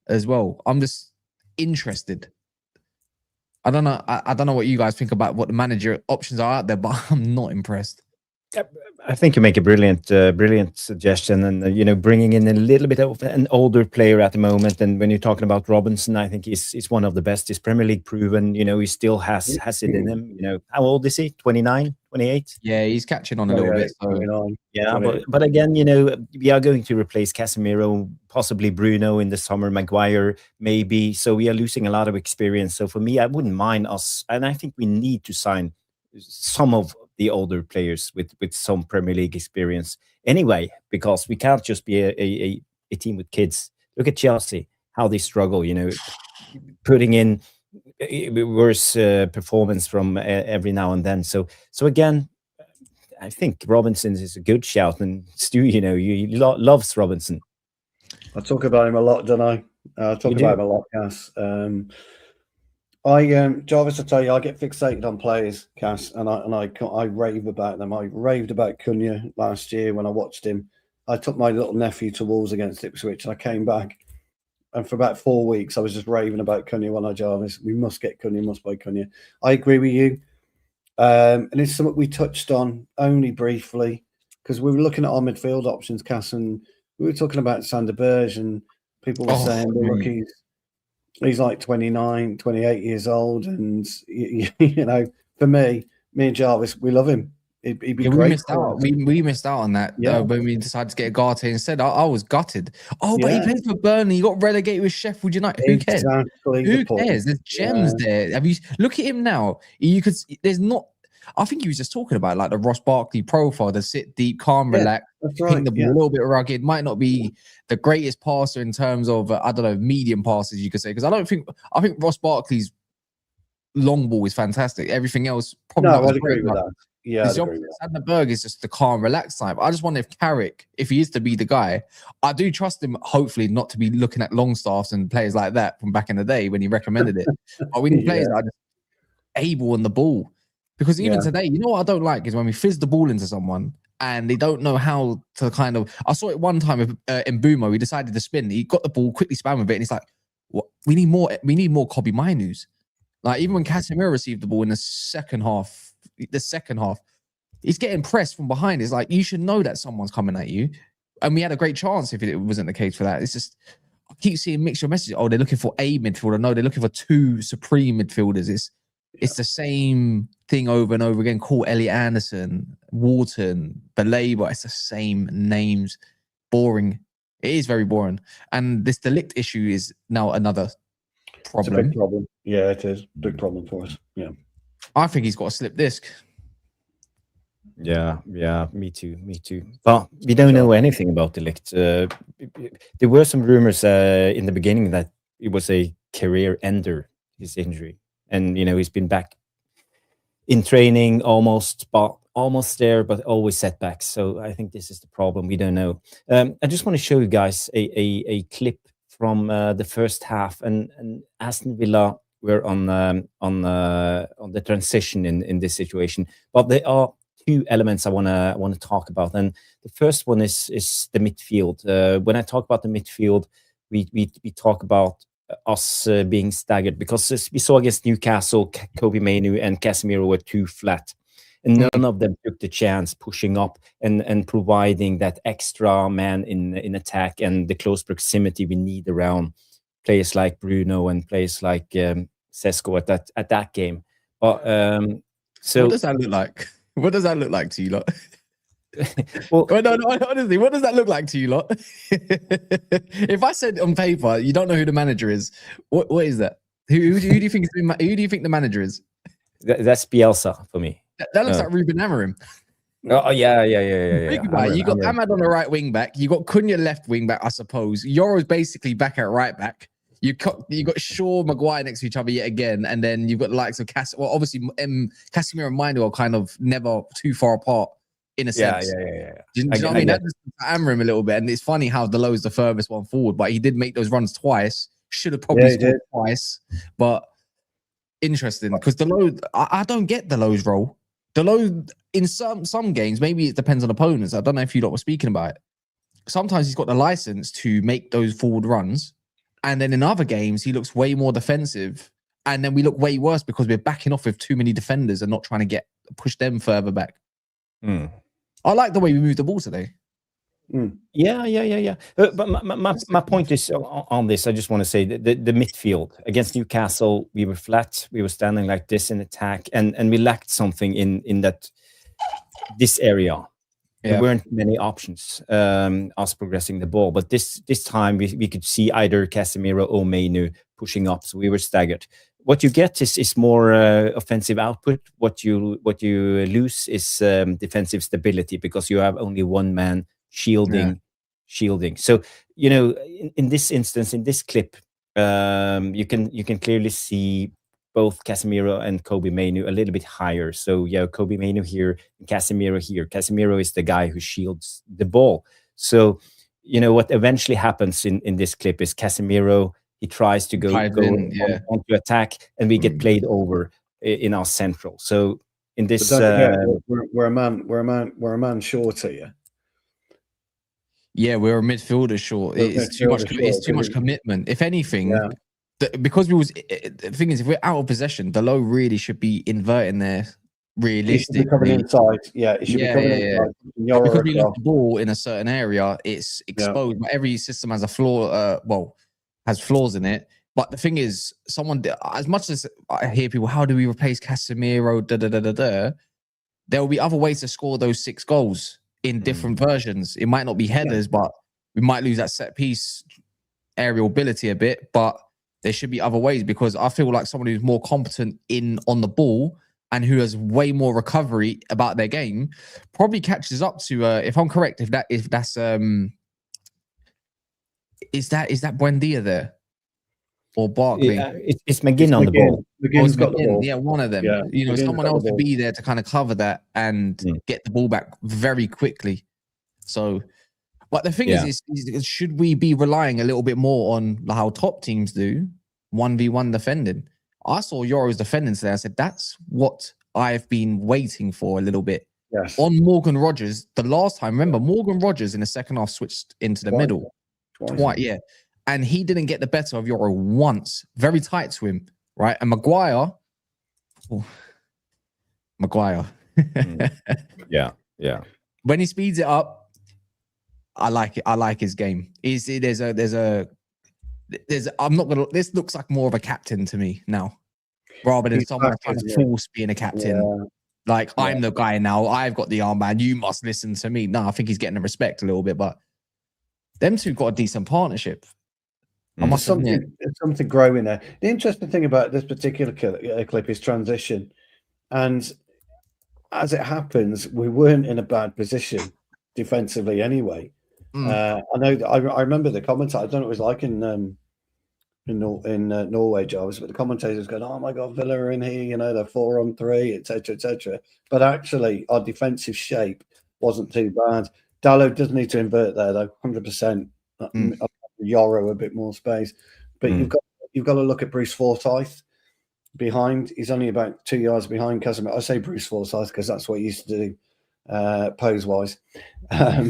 as well. I'm just interested. I don't know. I don't know what you guys think about what the manager options are out there, but I'm not impressed. I think you make a brilliant suggestion, and bringing in a little bit of an older player at the moment. And when you're talking about Robinson, I think he's one of the best. He's Premier League proven. He still has it in him. How old is he? 29, 28? Yeah, he's catching on a little bit. So. Yeah, but again, we are going to replace Casemiro, possibly Bruno in the summer, Maguire maybe. So we are losing a lot of experience. So for me, I wouldn't mind us, and I think we need to sign some of the older players with some Premier League experience anyway, because we can't just be a team with kids. Look at Chelsea, how they struggle, putting in worse performance from every now and then. So again, I think Robinson is a good shout, and Stu, you loves Robinson. I talk about him a lot, don't I? I talk about him a lot, Cass. Jarvis, I tell you, I get fixated on players, Cass, and I rave about them. I raved about Cunha last year when I watched him. I took my little nephew to Wolves against Ipswich, and I came back, and for about 4 weeks, I was just raving about Cunha. When I Jarvis, we must get Cunha, must buy Cunha. I agree with you, and it's something we touched on only briefly because we were looking at our midfield options, Cass, and we were talking about Sander Berge, and people were saying, well, look, he's like 29, 28 years old. And, for me and Jarvis, we love him. He'd be great. We missed out. We missed out on that when we decided to get Garte instead. I was gutted. But he plays for Burnley. He got relegated with Sheffield United. Who cares? Who cares? There's gems there. Have you look at him now? There's not. I think he was just talking about like the Ross Barkley profile, the sit deep, calm, relax, hitting the ball a little bit rugged. Might not be the greatest passer in terms of medium passes, you could say, because I think Ross Barkley's long ball is fantastic. Everything else probably not. I'd agree with that. Yeah, Sander Berge is just the calm, relaxed type. I just wonder if Carrick, if he is to be the guy, I do trust him. Hopefully, not to be looking at Longstaffs and players like that from back in the day when he recommended it. But we need players that are just able on the ball. Because even today, you know what I don't like is when we fizz the ball into someone and they don't know how to kind of. I saw it one time with Mbeumo. He decided to spin. He got the ball, quickly spam with it, and he's like, "What? We need more. We need more Kobbie Mainoos." Like even when Casemiro received the ball in the second half, he's getting pressed from behind. It's like you should know that someone's coming at you, and we had a great chance if it wasn't the case for that. It's just I keep seeing mixed messages. Oh, they're looking for a midfielder. No, they're looking for two supreme midfielders. It's the same thing over and over again. Call Elliot Anderson, Wharton, Baleba. It's the same names. Boring. It is very boring. And this Delict issue is now another problem. It's a big problem. Yeah, it is. Big problem for us. Yeah. I think he's got a slip disc. Yeah, me too. But we don't know anything about Delict. There were some rumors in the beginning that it was a career ender, his injury. And, he's been back in training almost there, but always setbacks. So I think this is the problem. We don't know. I just want to show you guys a clip from the first half. And Aston Villa were on the transition in this situation. But there are two elements I want to talk about. And the first one is the midfield. When I talk about the midfield, we talk about us being staggered because as we saw against Newcastle, Kobbie, Mainoo and Casemiro were too flat, and none of them took the chance pushing up and providing that extra man in attack and the close proximity we need around players like Bruno and players like Sesko at that game. But so what does that look like? What does that look like to you lot? Well, no, honestly, what does that look like to you lot? If I said on paper, you don't know who the manager is, what is that? Who do you think the manager is? That's Bielsa for me. That looks like Ruben Amorim. Oh yeah. Think about it. You got Ahmad on the right wing back. You got Cunha left wing back, I suppose. Yoro's basically back at right back. You got Shaw, Maguire next to each other yet again, and then you've got the likes of obviously Casemiro and Mainoo are kind of never too far apart. In a sense. Yeah. Do you know what I mean? That just Amorim a little bit. And it's funny how Dalot is the furthest one forward, but he did make those runs twice. Should have probably scored twice. But interesting. Because Dalot, I don't get Dalot's role. Dalot, in some games, maybe it depends on opponents. I don't know if you lot were speaking about it. Sometimes he's got the license to make those forward runs. And then in other games, he looks way more defensive. And then we look way worse because we're backing off with too many defenders and not trying to push them further back. I like the way we moved the ball today. Yeah. But my point is on this. I just want to say that the midfield against Newcastle, we were flat. We were standing like this in attack, and we lacked something in this area. There weren't many options us progressing the ball, but this time we could see either Casemiro or Mainoo pushing up, so we were staggered. What you get is more offensive output. What you lose is defensive stability because you have only one man shielding. So in this instance, in this clip, you can clearly see both Casemiro and Kobbie Mainoo a little bit higher. So yeah, Kobbie Mainoo here, Casemiro here. Casemiro is the guy who shields the ball. So what eventually happens in this clip is Casemiro, he tries to go onto attack, and we get played over in our central. So in this, we're a man short here. Yeah, we're a midfielder short. It's too much commitment. If anything, because the thing is, if we're out of possession, Dalot really should be inverting there. Realistically, it should be coming inside. Yeah, it should be coming inside. Because we left the ball in a certain area, it's exposed. But every system has a flaw. Has flaws in it. But the thing is, as much as I hear people, how do we replace Casemiro? There will be other ways to score those 6 goals in different versions. It might not be headers, but we might lose that set piece aerial ability a bit. But there should be other ways, because I feel like someone who's more competent on the ball and who has way more recovery about their game probably catches up to. If I'm correct, is that Buendia there or Barkley? Yeah, it's McGinn on the ball. McGinn's got the ball. Yeah, one of them. Yeah, someone else to be there to kind of cover that and get the ball back very quickly. So, but the thing is, should we be relying a little bit more on how top teams do 1v1 defending? I saw Yoro's defending today. I said, that's what I've been waiting for a little bit. Yes. On Morgan Rogers, the last time, remember, Morgan Rogers in the second half switched into the middle. Twice, yeah. And he didn't get the better of Yoro once. Very tight to him, right? And Maguire. Yeah. When he speeds it up, I like it. I like his game. I'm not gonna. This looks like more of a captain to me now, rather than someone trying to force being a captain. Yeah. Like I'm the guy now. I've got the armband. You must listen to me. No, I think he's getting the respect a little bit, but them two got a decent partnership. There's something growing there. The interesting thing about this particular clip is transition, and as it happens, we weren't in a bad position defensively anyway. I know. I remember the commentator. I don't know what it was like in Norway, Jarvis, but the commentators going, "Oh my God, Villa are in here. They're 4-on-3, etc., etc." But actually, our defensive shape wasn't too bad. Dalot does need to invert there, though, 100%. Yoro a bit more space, but you've got to look at Bruce Forsyth behind. He's only about 2 yards behind Casemiro. I say Bruce Forsyth because that's what he used to do. Pose-wise, but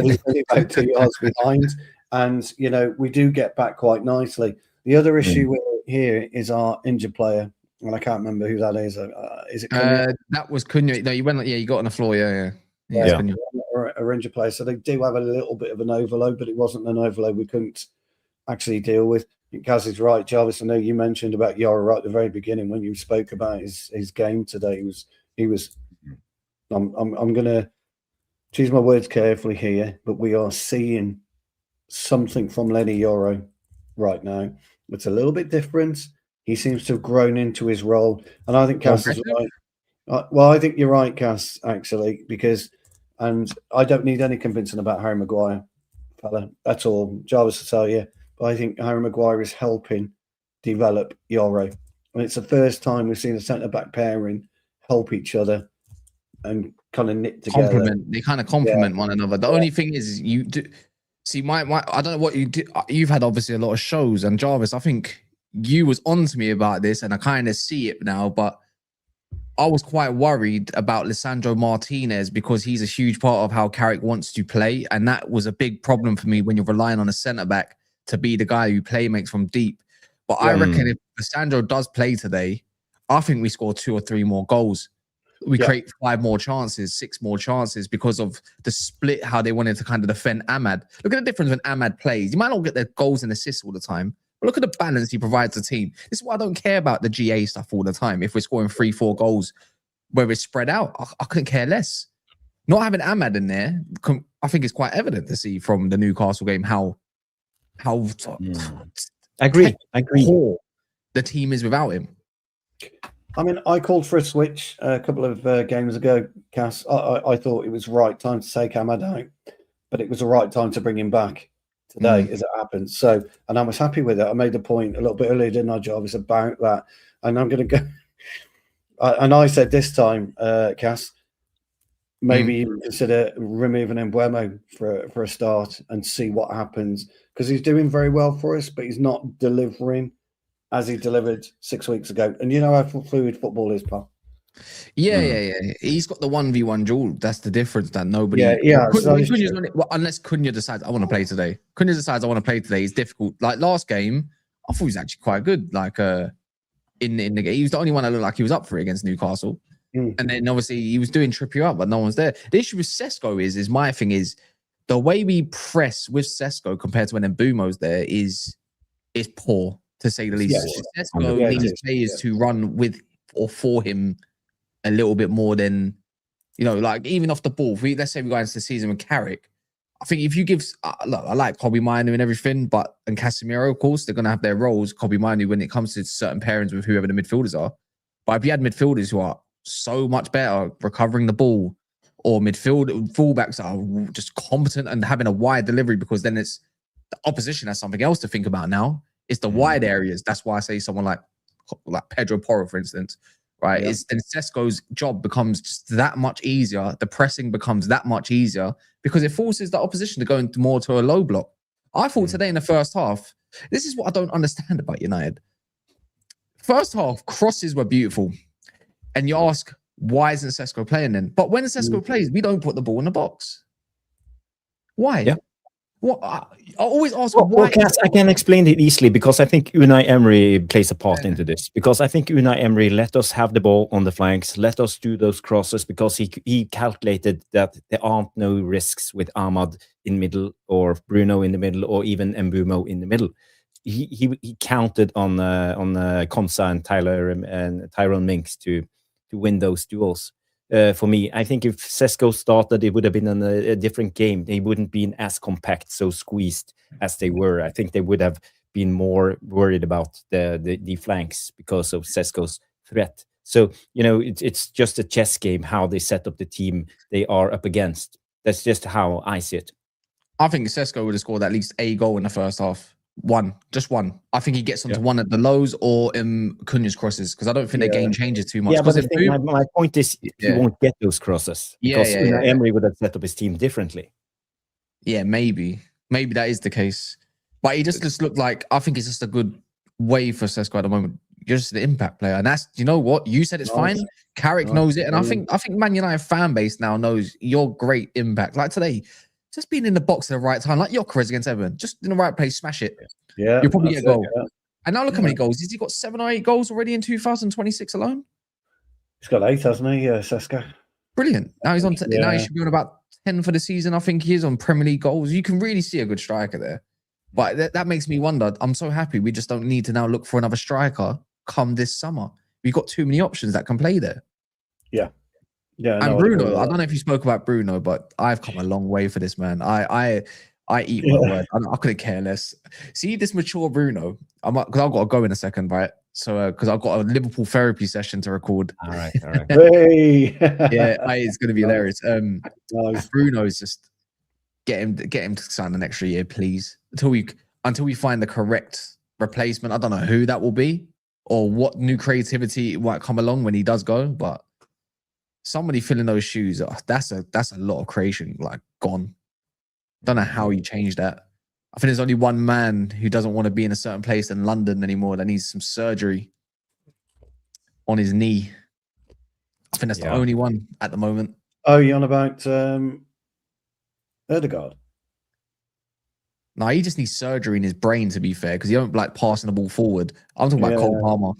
he's only about 2 yards behind, and we do get back quite nicely. The other issue here is our injured player, and I can't remember who that is. Is it Cunha? That was Cunha. No, you went. Yeah, you got on the floor. Yeah. Or injured player, so they do have a little bit of an overload, but it wasn't an overload we couldn't actually deal with. Kaz is right, Jarvis. I know you mentioned about Yoro right at the very beginning when you spoke about his game today. He was. I'm going to choose my words carefully here, but we are seeing something from Leny Yoro right now. It's a little bit different. He seems to have grown into his role, and I think Cass is right. Well, I think you're right, Cass, actually, and I don't need any convincing about Harry Maguire, fella. That's all. Jarvis will tell you, but I think Harry Maguire is helping develop Yoro, and it's the first time we've seen a centre back pairing help each other and kind of knit together. They kind of complement one another. The only thing is, you do see my I don't know what you do. You've had obviously a lot of shows, and Jarvis, I think you was on to me about this, and I kind of see it now. But I was quite worried about Lisandro Martinez because he's a huge part of how Carrick wants to play, and that was a big problem for me when you're relying on a centre back to be the guy who makes from deep. But I reckon if Lisandro does play today, I think we score 2 or 3 more goals. We create 5 more chances, 6 more chances because of the split, how they wanted to kind of defend Ahmad. Look at the difference when Ahmad plays. You might not get the goals and assists all the time, but look at the balance he provides the team. This is why I don't care about the GA stuff all the time. If we're scoring 3-4 goals where it's spread out, I couldn't care less. Not having Ahmad in there, I think it's quite evident to see from the Newcastle game how agree poor the team is without him. I mean, I called for a switch a couple of games ago, Cass. I thought it was the right time to take Ahmad out, but it was the right time to bring him back today, as it happens. So, and I was happy with it. I made the point a little bit earlier, didn't I, Jarvis, about that. and I'm going to go. And I said this time, Cass, maybe even consider removing Mbeumo for a start and see what happens, because he's doing very well for us, but he's not delivering as he delivered 6 weeks ago. And you know how fluid football is, pal. Yeah. He's got the 1v1 duel. That's the difference that nobody. Unless Cunha decides I want to play today. Cunha decides I want to play today. It's difficult. Like last game, I thought he was actually quite good. Like in the game, he was the only one that looked like he was up for it against Newcastle. And then obviously he was doing trip you up, but no one's there. The issue with Sesko is my thing is the way we press with Sesko compared to when Mbeumo's there is poor, to say the least. Sesko needs players to run with or for him a little bit more than, like even off the ball. Let's say we go into the season with Carrick. I think if you give, look, I like Kobbie, Mainoo and everything, and Casemiro, of course, they're going to have their roles, Kobbie, Mainoo, when it comes to certain pairings with whoever the midfielders are. But if you had midfielders who are so much better recovering the ball, or fullbacks are just competent and having a wide delivery, because then it's the opposition has something else to think about now. It's the wide areas. That's why I say someone like Pedro Porro, for instance, right? Yeah. Then Sesko's job becomes just that much easier. The pressing becomes that much easier because it forces the opposition to go into more to a low block. I thought today in the first half, this is what I don't understand about United. First half, crosses were beautiful. And you ask, why isn't Sesko playing then? But when Sesko plays, we don't put the ball in the box. Why? Yeah. What I always ask why. I can explain it easily, because I think Unai Emery plays a part into this. Because I think Unai Emery let us have the ball on the flanks, let us do those crosses, because he calculated that there aren't no risks with Ahmad in middle, or Bruno in the middle, or even Mbeumo in the middle. He counted on Konsa and Tyrone Mings to win those duels. For me, I think if Sesko started, it would have been a different game. They wouldn't been as compact, so squeezed as they were. I think they would have been more worried about the flanks because of Sesko's threat. So, it's just a chess game, how they set up the team they are up against. That's just how I see it. I think Sesko would have scored at least a goal in the first half. Just one. I think he gets onto one at the lows or Cunha's crosses, because I don't think the game changes too much. Yeah, but my point is he won't get those crosses because Emery would have set up his team differently. Yeah, maybe that is the case. But he just looked like, I think it's just a good way for Sesko at the moment. You're just the impact player, and that's, you know what, you said it's fine. Carrick knows it, and I think Man United fan base now knows you're great impact. Like today, just being in the box at the right time, like Gyökeres against Everton, just in the right place, smash it. Yeah, you'll probably get a goal. And now look how many goals. Has he got 7 or 8 goals already in 2026 alone? He's got 8, hasn't he, Sesko? Brilliant. Now he's on. Now he should be on about 10 for the season. I think he is on Premier League goals. You can really see a good striker there. But that makes me wonder. I'm so happy we just don't need to now look for another striker come this summer. We've got too many options that can play there. Yeah. Yeah, and Bruno, I don't know if you spoke about Bruno, but I've come a long way for this man. I eat my word. I couldn't care less. See this mature Bruno. Because I've got to go in a second, right? So because I've got a Liverpool therapy session to record. All right. Hey. It's going to be hilarious. Bruno is just get him to sign an extra year, please, until we find the correct replacement. I don't know who that will be or what new creativity might come along when he does go, but. Somebody filling those shoes, that's a lot of creation, like gone. Don't know how you change that. I think there's only one man who doesn't want to be in a certain place in London anymore that needs some surgery on his knee. I think that's the only one at the moment. Oh, you're on about Ødegaard? No, he just needs surgery in his brain, to be fair, because he don't like passing the ball forward. I'm talking about Cole Palmer.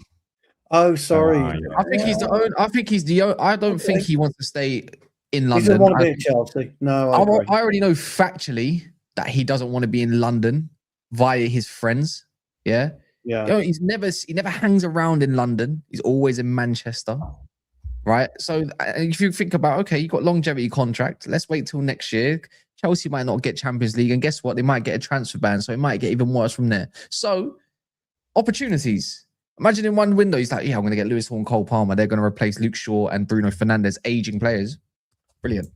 Oh, sorry. I think he's the only. I think he's the. I don't think he wants to stay in London. He doesn't want to be at Chelsea. No, I already know factually that he doesn't want to be in London via his friends. Yeah. He never hangs around in London. He's always in Manchester, right? So if you think about, okay, you got longevity contract. Let's wait till next year. Chelsea might not get Champions League, and guess what? They might get a transfer ban, so it might get even worse from there. So opportunities. Imagine in one window, he's like, I'm going to get Lewis Hall and Cole Palmer. They're going to replace Luke Shaw and Bruno Fernandes, aging players. Brilliant.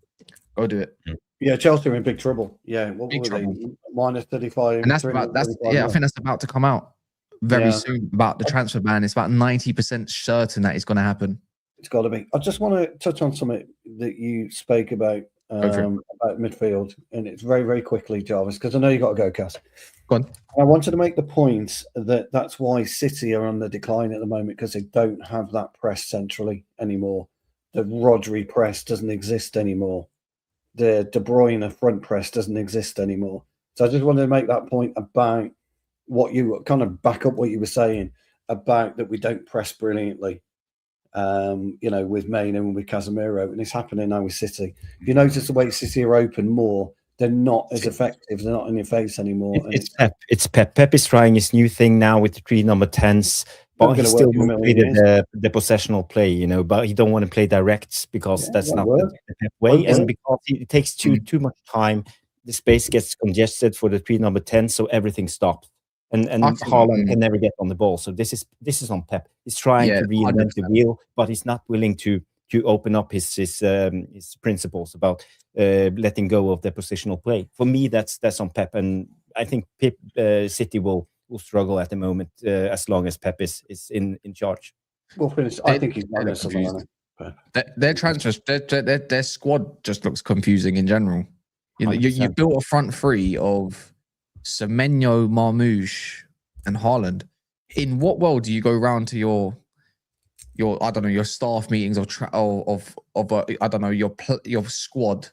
Go do it. Yeah, Chelsea are in big trouble. Yeah, what big were trouble. they? -35. And I think that's about to come out. very soon about the transfer ban. It's about 90% certain that it's going to happen. It's got to be. I just want to touch on something that you spoke about midfield, and it's very, very quickly, Jarvis, because I know you got to go, Cass. Go on. I wanted to make the point that that's why City are on the decline at the moment, because they don't have that press centrally anymore. The Rodri press doesn't exist anymore. The De Bruyne front press doesn't exist anymore. So I just wanted to make that point about what you kind of back up what you were saying about that we don't press brilliantly. With Mainoo and with Casemiro, and it's happening now with City. If you notice the way City are open more, they're not as effective. They're not in your face anymore. It's Pep. It's Pep. Pep is trying his new thing now with the 3 number 10s, but he still won't play the possessional play, but he don't want to play direct because that's not the Pep way, and because it takes too much time. The space gets congested for the 3 number 10, so everything stops. And Haaland can never get on the ball. So this is on Pep. He's trying to reinvent the wheel, but he's not willing to open up his principles about letting go of the positional play. For me, that's on Pep, and I think City will struggle at the moment as long as Pep is in charge. Well, I think he's their transfers, their squad just looks confusing in general. You built a front 3 of Semenyo, Marmoush, and Haaland. In what world do you go around to your I don't know, your staff meetings your squad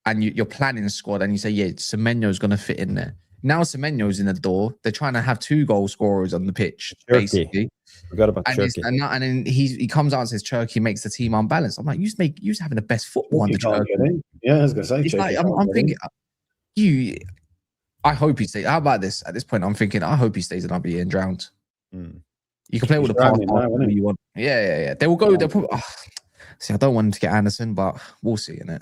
and your planning squad, and you say, Semenyo's going to fit in there. Now Semenyo's in the door. They're trying to have 2 goal scorers on the pitch, basically. Forgot about Turkey. And then he comes out and says Turkey makes the team unbalanced. I'm like, you're having the best football under Turkey. Yeah, I was going to say. Like, I'm thinking, I hope he stays. How about this? At this point, I'm thinking, I hope he stays another year and drowns. You can play with the past you want. Yeah. They will go. They'll probably. See, I don't want him to get Anderson, but we'll see, innit?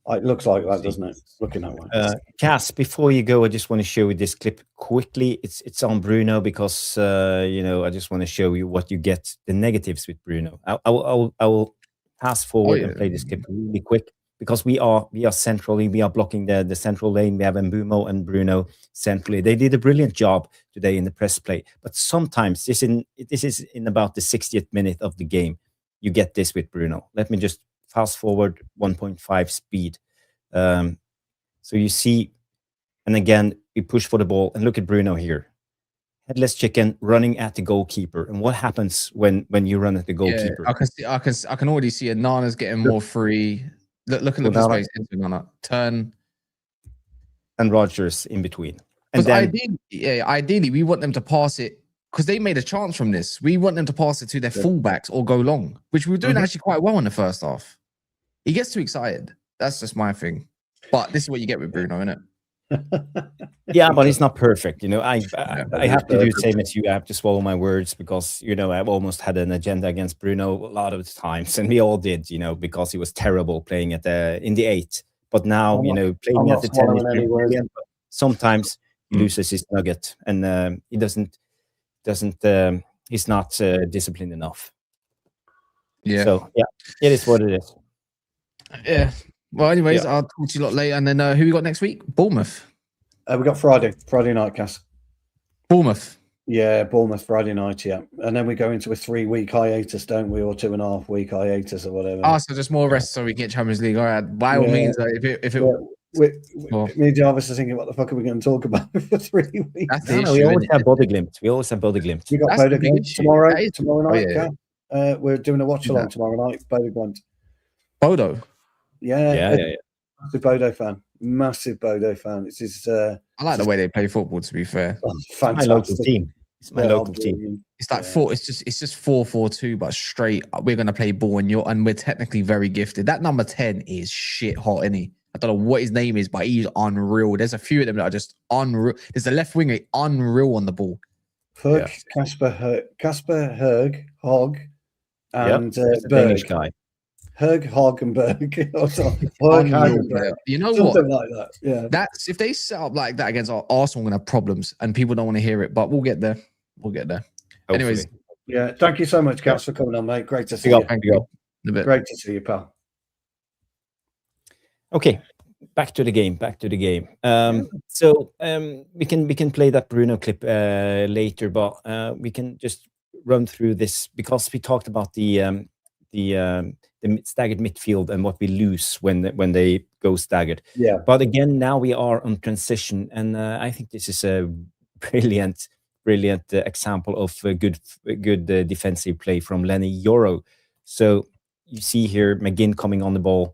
It looks like that, doesn't it? Looking that way. Cass, before you go, I just want to show you this clip quickly. It's on Bruno because I just want to show you what you get, the negatives with Bruno. I will pass forward and play this clip really quick. Because we are centrally, we are blocking the central lane. We have Mbeumo and Bruno centrally. They did a brilliant job today in the press play. But sometimes this is in about the 60th minute of the game. You get this with Bruno. Let me just fast forward 1.5 speed. So you see, and again we push for the ball and look at Bruno here, headless chicken running at the goalkeeper. And what happens when you run at the goalkeeper? I can already see Nana's getting more free. Look at the space into Nana. Turn. And Rodgers in between. And then, ideally, we want them to pass it because they made a chance from this. We want them to pass it to their fullbacks or go long, which we were doing actually quite well in the first half. He gets too excited. That's just my thing. But this is what you get with Bruno, isn't it? Yeah, but it's not perfect. I have to do the same as you. I have to swallow my words because I've almost had an agenda against Bruno a lot of times, and we all did. Because he was terrible playing in the 8. But now playing at the 10 is brilliant. But sometimes he loses his nugget, and he doesn't. He's not disciplined enough. Yeah. So it is what it is. Yeah. Well, anyways, I'll talk to you a lot later. And then who we got next week? Bournemouth. We got Friday night, Cass. Bournemouth. Yeah, Bournemouth Friday night, yeah. And then we go into a 3-week hiatus, don't we? Or 2.5 week hiatus or whatever. So just more rest so we can get Champions League. All right. By all means, me and Jarvis are thinking, what the fuck are we going to talk about for 3 weeks? That's the issue, we always have body glimpse. We got Bodo Glimt tomorrow night. We're doing a watch along tomorrow night. Bodo Glimt. Bodo. Yeah. Massive Bodo fan. It's his. I like the way they play football. To be fair, fantastic. It's my local team. It's like It's just 4-4-2, but straight. We're gonna play ball, and we're technically very gifted. That number 10 is shit hot, isn't he? I don't know what his name is, but he's unreal. There's a few of them that are just unreal. There's a left winger unreal on the ball. Kasper Hurg, Hogg, and the Danish guy. Hurg, Hogg, and Berg. You know something what? like that. Yeah. That's if they set up like that against Arsenal, we're gonna have problems, and people don't want to hear it. But we'll get there. Hopefully. Anyways, yeah. Thank you so much, Cass, for coming on, mate. Great to see you. Thank you. Great to see you, pal. Okay, back to the game. So we can play that Bruno clip later, but we can just run through this because we talked about the staggered midfield and what we lose when they go staggered. Yeah. But again, now we are on transition, and I think this is a brilliant example of a good defensive play from Leny Yoro. So you see here McGinn coming on the ball.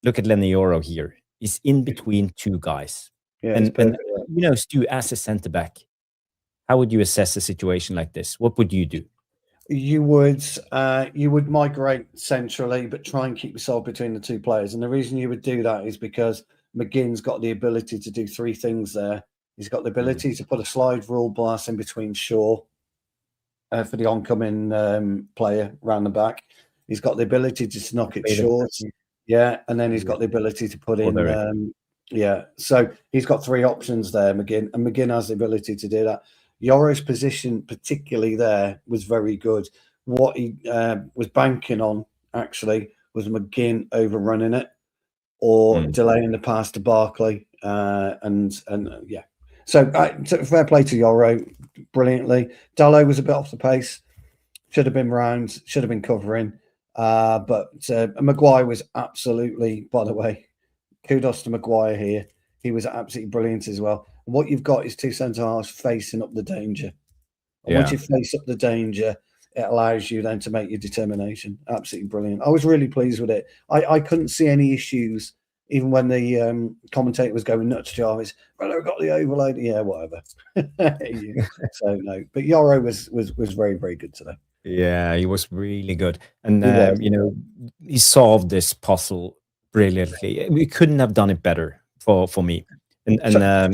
Look at Leny Yoro here. He's in between two guys. Yeah, and you know, Stu, as a centre back, how would you assess a situation like this? What would you do? You would migrate centrally, but try and keep yourself between the two players. And the reason you would do that is because McGinn's got the ability to do three things there. He's got the ability to put a slide rule blast in between Shaw for the oncoming player round the back. He's got the ability to knock it short. Yeah, and then he's got the ability to put in. So he's got three options there, McGinn, and McGinn has the ability to do that. Yoro's position, particularly there, was very good. What he was banking on, actually, was McGinn overrunning it or delaying the pass to Barkley. So fair play to Yoro, brilliantly. Dalot was a bit off the pace. Should have been round, should have been covering. But Maguire was absolutely, by the way, kudos to Maguire here. He was absolutely brilliant as well. And what you've got is two centre-halves facing up the danger. And once you face up the danger, it allows you then to make your determination. Absolutely brilliant. I was really pleased with it. I couldn't see any issues, even when the commentator was going nuts, Jarvis. Well, I got the overload. Yeah, whatever. So, no. But Yoro was very, very good today. Yeah, he was really good. And, you know, he solved this puzzle brilliantly. We couldn't have done it better for me. And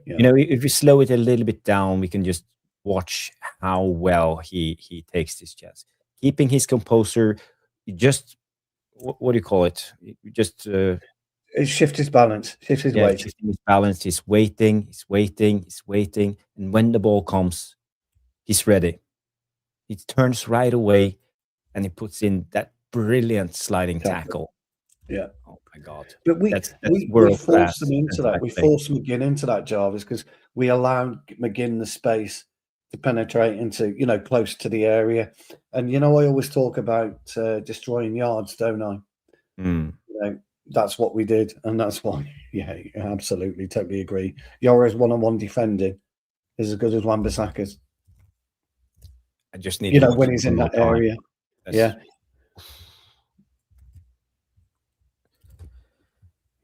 you know, if we slow it a little bit down, we can just watch how well he takes this chance. Keeping his composure, just, what do you call it? Just... shift his balance, shift his weight. Shifting his balance, he's waiting. And when the ball comes, he's ready. He turns right away and he puts in that brilliant sliding tackle. Yeah. Oh my God. But we forced them into that. We forced McGinn into that, Jarvis, because we allowed McGinn the space to penetrate into, you know, close to the area. And, you know, I always talk about destroying yards, don't I? You know, that's what we did. And that's why, yeah, absolutely, totally agree. Yoro's one-on-one defending is as good as Wan-Bissaka's. I just need, you know, when he's in that area. Yeah.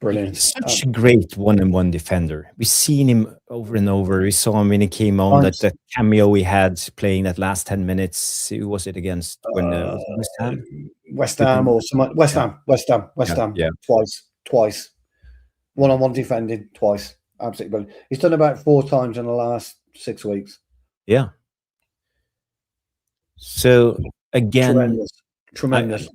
Brilliant. Such a great one-on-one defender. We've seen him over and over. We saw him when he came on, that cameo he had playing that last 10 minutes. Who was it against? When West Ham? West Ham or someone. West Ham. Yeah. Twice. One-on-one defending, twice. Absolutely brilliant. He's done about 4 times in the last 6 weeks. Yeah. So again, tremendous.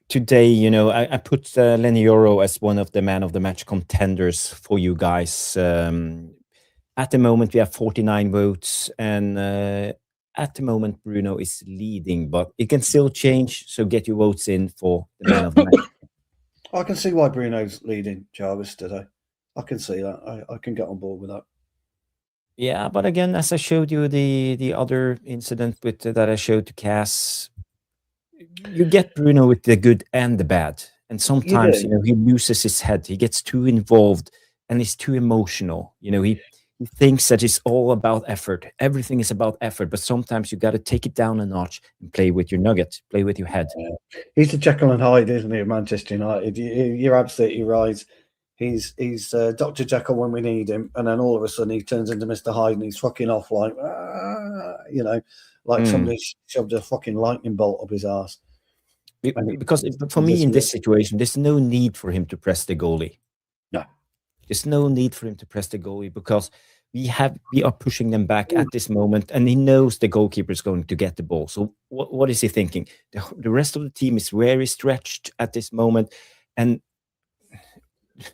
Today, you know, I put Leny Yoro as one of the man of the match contenders for you guys. At the moment, we have 49 votes, and at the moment, Bruno is leading, but it can still change. So get your votes in for the man of the match. I can see why Bruno's leading, Jarvis, today. I can see that. I can get on board with that. Yeah, but again, as I showed you the other incident with that I showed to Cass, you get Bruno with the good and the bad, and sometimes you know he loses his head. He gets too involved and he's too emotional. You know, he thinks that it's all about effort. Everything is about effort, but sometimes you got to take it down a notch and play with your nugget, play with your head. Yeah. He's the Jekyll and Hyde, isn't he, of Manchester United? You're absolutely right. He's Dr. Jekyll when we need him, and then all of a sudden he turns into Mr. Hyde and he's fucking off like, you know, like somebody shoved a fucking lightning bolt up his ass. Because for me in this situation, there's no need for him to press the goalie. No, there's no need for him to press the goalie because we are pushing them back at this moment, and he knows the goalkeeper is going to get the ball. So what is he thinking? The rest of the team is very stretched at this moment, and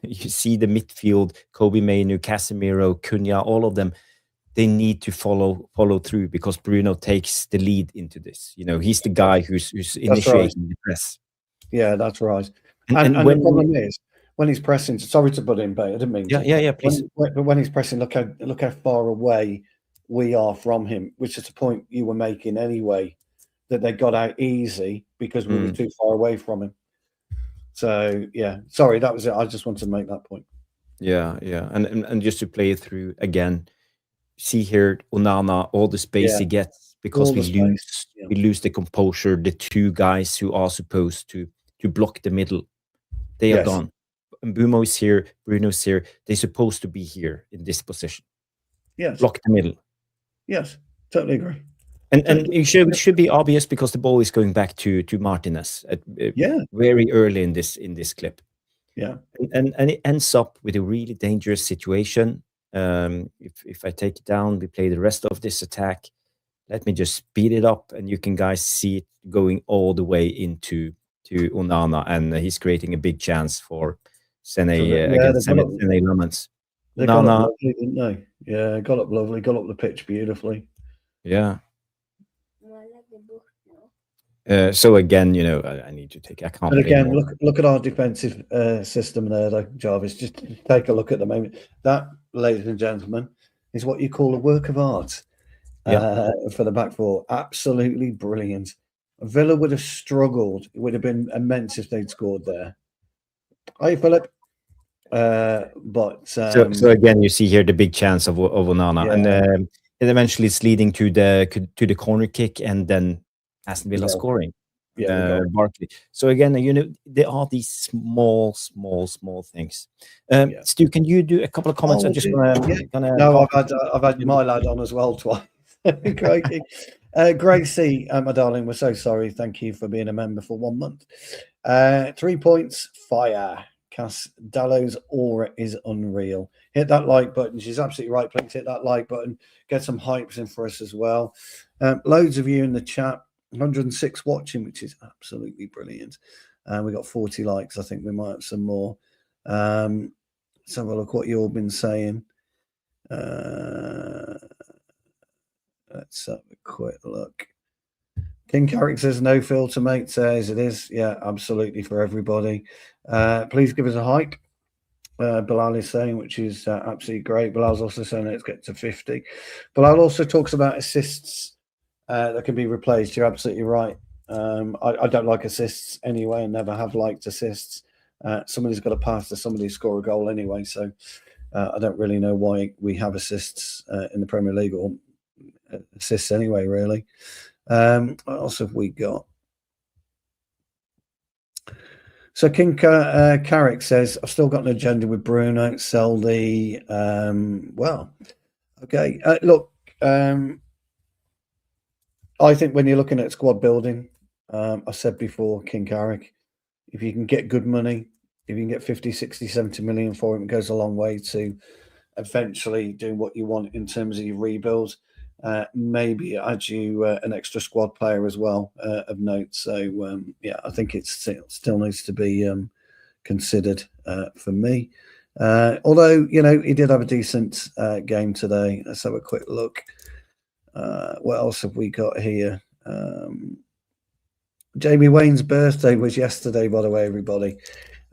you see the midfield, Kobbie, Mainoo, Casemiro, Cunha, all of them, they need to follow through because Bruno takes the lead into this. You know, he's the guy who's initiating the press. Yeah, that's right. And the problem is, when he's pressing. Sorry to butt in, but I didn't mean. Yeah. Please. But when he's pressing, look how far away we are from him, which is the point you were making anyway. That they got out easy because we were too far away from him. So yeah, sorry, that was it. I just wanted to make that point. Yeah, and just to play it through again, see here Onana, all the space he gets because we lose the composure. The two guys who are supposed to block the middle, they are gone. Mbeumo is here, Bruno's here. They're supposed to be here in this position. Yes, block the middle. Yes, totally agree. And it should be obvious because the ball is going back to Martinez very early in this clip. Yeah, and it ends up with a really dangerous situation. If I take it down, we play the rest of this attack. Let me just speed it up, and you can guys see it going all the way into Onana, and he's creating a big chance for Sene against Sene Lamans. They got up lovely, didn't they? Yeah, got up lovely, got up the pitch beautifully. Yeah. So again, I need to take. I can't. And again, look at our defensive system there, though, Jarvis. Just take a look at the moment. That, ladies and gentlemen, is what you call a work of art for the back four. Absolutely brilliant. Villa would have struggled. It would have been immense if they'd scored there. Hi, Philip. So again, you see here the big chance of Onana, and it eventually is leading to the corner kick, and then Aston Villa scoring. Barkley. So again, there are these small things. Stu, can you do a couple of comments? I'm just gonna. No, I've had my lad on as well twice. Crikey. Gracie, my darling, we're so sorry. Thank you for being a member for 1 month. 3 points, fire. Dalot's aura is unreal. Hit that like button. She's absolutely right. Please hit that like button. Get some hypes in for us as well. Loads of you in the chat. 106 watching, which is absolutely brilliant. We got 40 likes. I think we might have some more. Let's have a look what you've all been saying. Let's have a quick look. King Carrick says no filter, mate. Says it is. Yeah, absolutely for everybody. Please give us a hype. Bilal is saying, which is absolutely great. Bilal's also saying let's get to 50. Bilal also talks about assists that can be replaced. You're absolutely right. I don't like assists anyway, and never have liked assists. Somebody's got to pass to somebody to score a goal anyway, so I don't really know why we have assists in the Premier League, or assists anyway, really. What else have we got? So King Carrick says, I've still got an agenda with Bruno, Seldy. Well, okay. Look, I think when you're looking at squad building, I said before, King Carrick, if you can get good money, if you can get 50, 60, 70 million for him, it goes a long way to eventually doing what you want in terms of your rebuilds. Maybe add you an extra squad player as well of note. So, I think it still needs to be considered for me. Although, he did have a decent game today. Let's have a quick look. What else have we got here? Jamie Wayne's birthday was yesterday, by the way, everybody.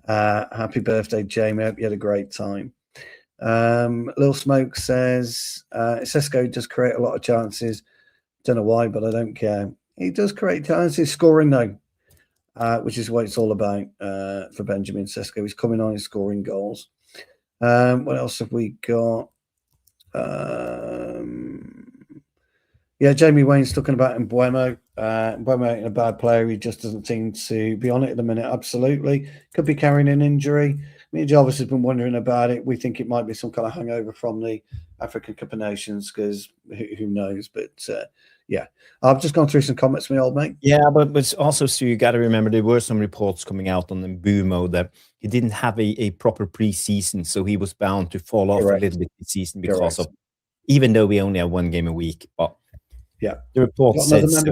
Happy birthday, Jamie. I hope you had a great time. Lil Smoke says Sesko does create a lot of chances. Don't know why, but I don't care. He does create chances, scoring though, which is what it's all about for Benjamin Sesko. He's coming on and scoring goals. What else have we got? Jamie Wayne's talking about Mbeumo. Mbeumo ain't a bad player. He just doesn't seem to be on it at the minute. Absolutely. Could be carrying an injury. Me and Jarvis has been wondering about it. We think it might be some kind of hangover from the African Cup of Nations, because who knows? But I've just gone through some comments, my old mate. Yeah, but also, so you got to remember there were some reports coming out on Mbeumo that he didn't have a proper preseason, so he was bound to fall off a little bit this season because of, even though we only have 1 game a week. But the report said so.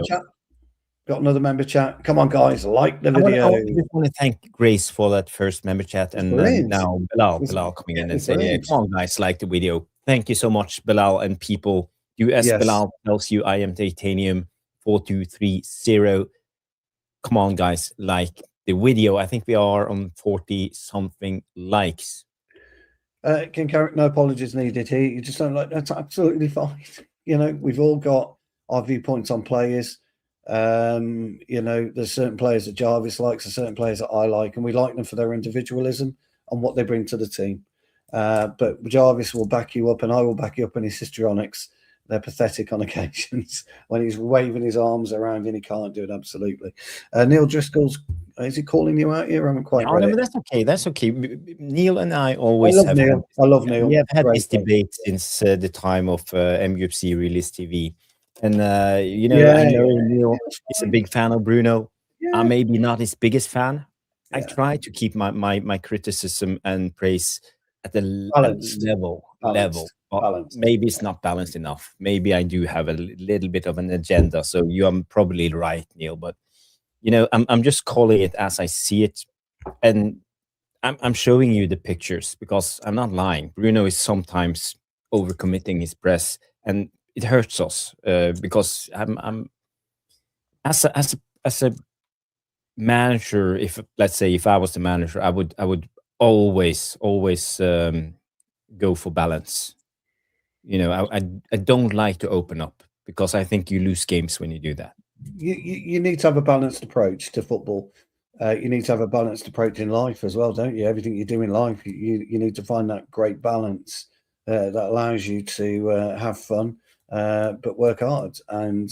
Got another member chat. Come on, guys, like the video. I just want to thank Grace for that first member chat, and now Bilal coming in and saying, "Come on, guys, like the video." Thank you so much, Bilal and people. Bilal tells you I am Titanium 4230. Come on, guys, like the video. I think we are on 40-something likes. King Carrick, no apologies needed here. You just don't like, that's absolutely fine. You know, we've all got our viewpoints on players. You know, there's certain players that Jarvis likes, there's certain players that I like, and we like them for their individualism and what they bring to the team. But Jarvis will back you up, and I will back you up in his histrionics. They're pathetic on occasions when he's waving his arms around and he can't do it. Absolutely. Neil Driscoll's, is he calling you out here? I haven't quite read it. That's okay. That's okay. Neil and I always I love Neil. We have had this debate since the time of MUFC Release TV. And, you know, I know Neil is a big fan of Bruno. I'm maybe not his biggest fan. I try to keep my criticism and praise at the level. Balanced. Maybe it's not balanced enough. Maybe I do have a little bit of an agenda. So you are probably right, Neil. But you know, I'm just calling it as I see it, and I'm showing you the pictures because I'm not lying. Bruno is sometimes overcommitting his press, and it hurts us because I'm as a manager. If let's say if I was the manager, I would always go for balance. You know, I don't like to open up because I think you lose games when you do that. You need to have a balanced approach to football. You need to have a balanced approach in life as well, don't you? Everything you do in life, you need to find that great balance that allows you to have fun, but work hard. And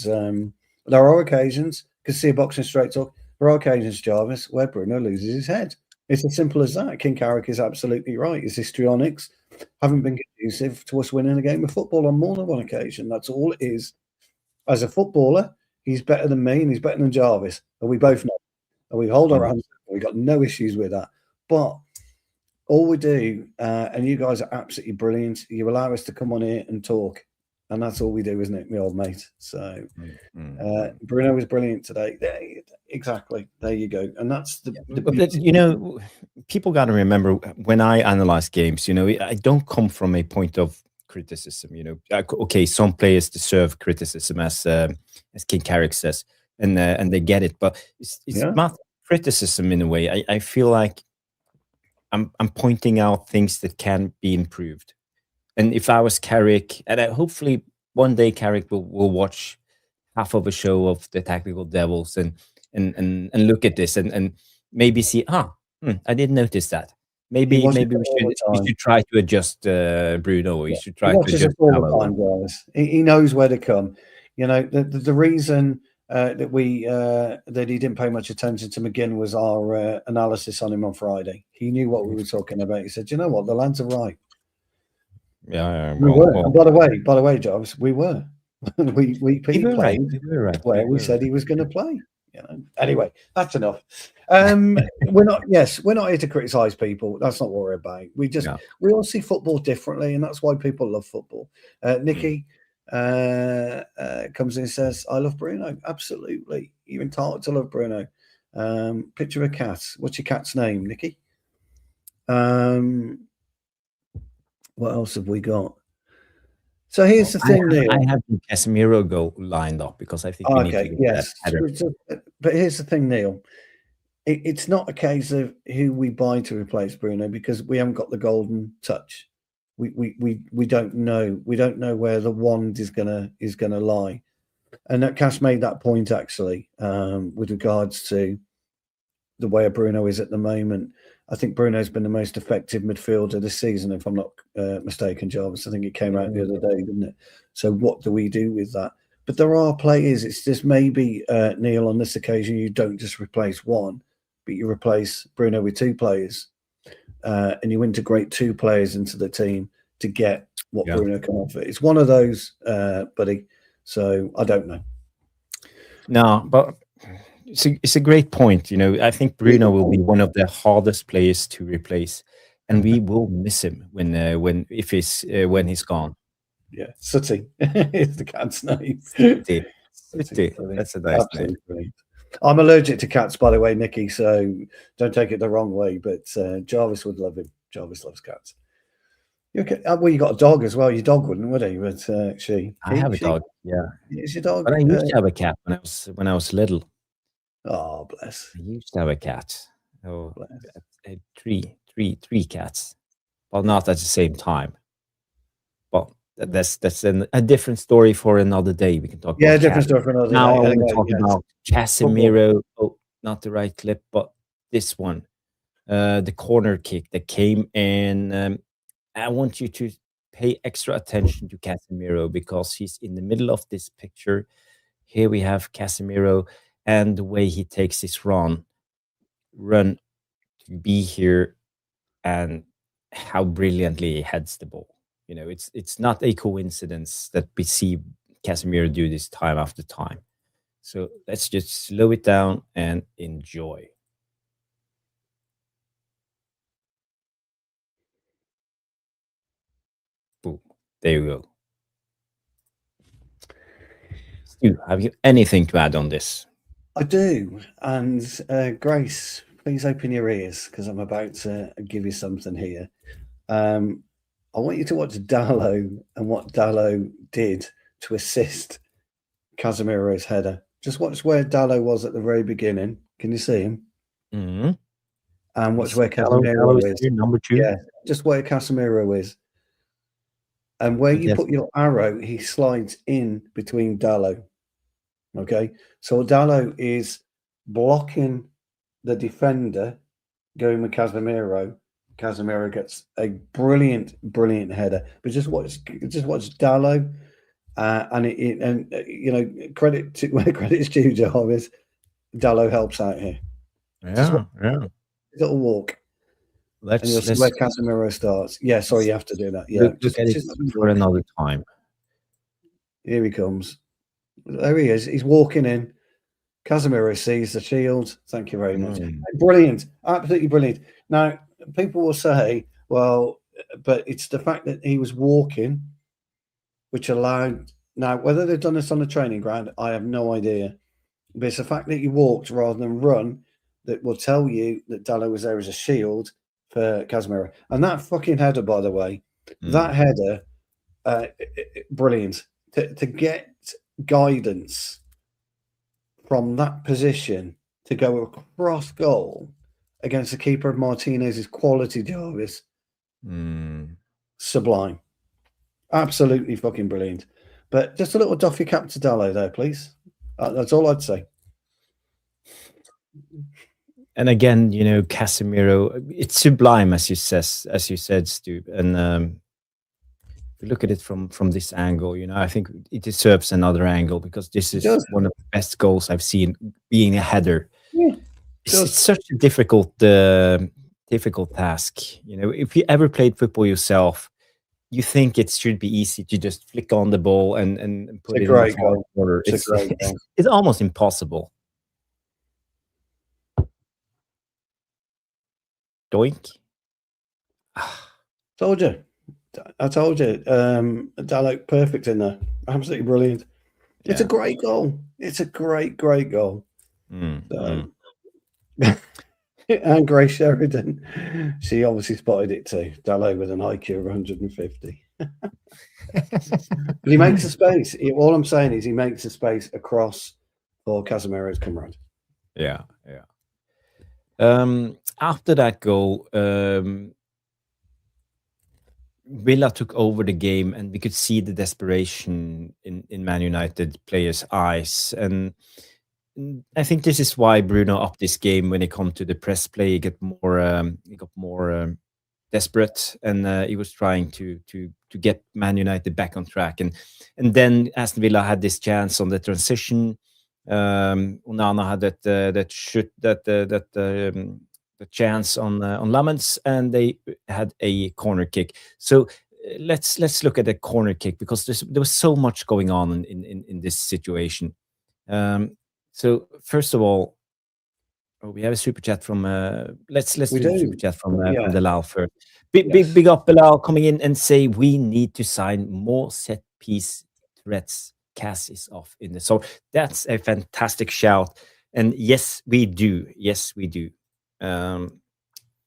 there are occasions, because see a boxing straight talk, there are occasions, Jarvis, where Bruno loses his head. It's as simple as that. King Carrick is absolutely right. His histrionics haven't been conducive to us winning a game of football on more than one occasion. That's all it is. As a footballer, he's better than me and he's better than Jarvis. And we both know. And we hold our hands. We've got no issues with that. But all we do, and you guys are absolutely brilliant, you allow us to come on here and talk. And that's all we do, isn't it, my old mate? So Bruno was brilliant today. Exactly. There you go. And that's but you know, people got to remember when I analyze games, you know, I don't come from a point of criticism. You know, okay, some players deserve criticism, as King Carrick says, and they get it. But it's not criticism in a way. I feel like I'm pointing out things that can be improved. And if I was Carrick, and hopefully one day Carrick will watch half of a show of the Tactical Devils and look at this and maybe see, I didn't notice that. Maybe we should try to adjust Bruno. We should try to adjust Dalot. He knows where to come. You know, the reason that he didn't pay much attention to McGinn was our analysis on him on Friday. He knew what we were talking about. He said, "You know what? The lads are right." Yeah, we were. And by the way, Jarvis, we were. we played where we said he was going to play. You know. Anyway, that's enough. We're not here to criticize people. That's not what we're about. We all see football differently, and that's why people love football. Nikki comes in and says, "I love Bruno." Absolutely, you're entitled to love Bruno. Picture a cat. What's your cat's name, Nikki? What else have we got? So here's the thing, Neil. I have the Casemiro goal lined up because I think But here's the thing, Neil. It's not a case of who we buy to replace Bruno because we haven't got the golden touch. We don't know. We don't know where the wand is gonna lie. And that Cash made that point actually with regards to the way Bruno is at the moment. I think Bruno's been the most effective midfielder this season, if I'm not mistaken, Jarvis. I think it came out the other day, didn't it? So what do we do with that? But there are players. It's just maybe, Neil, on this occasion, you don't just replace one, but you replace Bruno with two players. And you integrate two players into the team to get what Bruno can offer. It's one of those, buddy. So I don't know. No, but... It's a great point. You know, I think Bruno will be one of the hardest players to replace, and we will miss him when he's gone. Yeah, Sooty is the cat's name. Sooty. That's a nice name. Brilliant. I'm allergic to cats, by the way, Nikki. So don't take it the wrong way. But Jarvis would love him. Jarvis loves cats. Okay. Well, you got a dog as well. Your dog wouldn't, would he? But I have a dog. Yeah, it's your dog. But I used to have a cat when I was little. Oh, bless. I used to have a cat. Oh, Bless. three cats. Well, not at the same time. Well, that's a different story for another day. We can talk Yeah, about different cats. story for another Now day. I want Anyway, to talk yes. about Casemiro. Oh, not the right clip, but this one. The corner kick that came in. I want you to pay extra attention to Casemiro because he's in the middle of this picture. Here we have Casemiro and the way he takes his run to be here and how brilliantly he heads the ball. You know, it's not a coincidence that we see Casemiro do this time after time. So let's just slow it down and enjoy. Boom. There you go. Stu, have you anything to add on this? I do. And Grace, please open your ears because I'm about to give you something here. I want you to watch Dalot and what Dalot did to assist Casemiro's header. Just watch where Dalot was at the very beginning. Can you see him? Mm-hmm. And watch where Casemiro is. Number 2. Yeah, just where Casemiro is. And where you put your arrow, he slides in between Dalot. Okay, so Dalot is blocking the defender going with Casemiro. Casemiro gets a brilliant header. But just watch Dalot, and you know, credit to where credit's due, Jarvis. Dalot helps out here. Yeah. Little walk. And you'll see where Casemiro starts. Yeah, sorry, you have to do that. Yeah, look at it for another time. Here he comes. There he is. He's walking in. Casemiro sees the shield. Thank you very much. Brilliant. Absolutely brilliant. Now, people will say, well, but it's the fact that he was walking, which allowed... Now, whether they've done this on the training ground, I have no idea. But it's the fact that he walked rather than run that will tell you that Dalot was there as a shield for Casemiro. And that fucking header, by the way, that header, brilliant. To get guidance from that position to go across goal against the keeper of Martinez's quality, Jarvis, sublime. Absolutely fucking brilliant. But just a little doff your cap to Dalot there, please. That's all I'd say. And again, you know, Casemiro, it's sublime, as you said, Stu. And if you look at it from this angle, you know, I think it deserves another angle because this is one of the best goals I've seen being a header. Yeah, it's such a difficult task. You know, if you ever played football yourself, you think it should be easy to just flick on the ball and put it in the corner. It's almost impossible. Doink. Told you. I told you. Dalot perfect in there. Absolutely brilliant. Yeah. It's a great goal. It's a great goal. And Grace Sheridan, she obviously spotted it too. Dalot with an IQ of 150. But he makes a space. All I'm saying is he makes a space across for Casemiro's comrade. Yeah. After that goal, Villa took over the game, and we could see the desperation in Man United players' eyes. And I think this is why Bruno upped this game when it come to the press play. He got more desperate, and he was trying to get Man United back on track. And then Aston Villa had this chance on the transition. Onana had the chance on Lamens, and they had a corner kick. So let's look at the corner kick because there was so much going on in this situation. So first of all, we have a super chat from let's do a super chat from Bilal first. Big up Bilal coming in and say we need to sign more set piece threats. Cass is off in the so that's a fantastic shout, and yes we do. And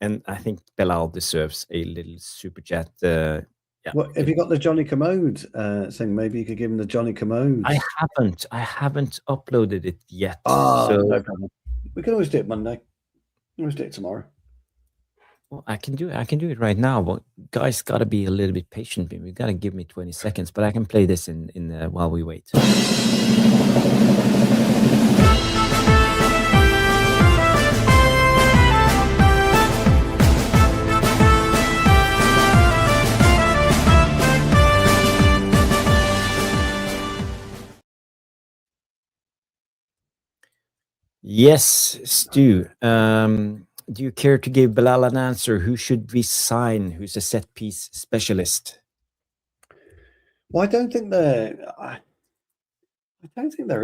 I think Bilal deserves a little super chat. Well, have you got the Johnny Commode thing? Maybe you could give him the Johnny Commode. I haven't uploaded it yet. No problem. We can always do it Monday. We can always do it tomorrow. Well, I can do it right now, but guys gotta be a little bit patient. You gotta give me 20 seconds, but I can play this in while we wait. Yes, Stu. Do you care to give Bilal an answer? Who should we sign? Who's a set piece specialist? Well, I don't think there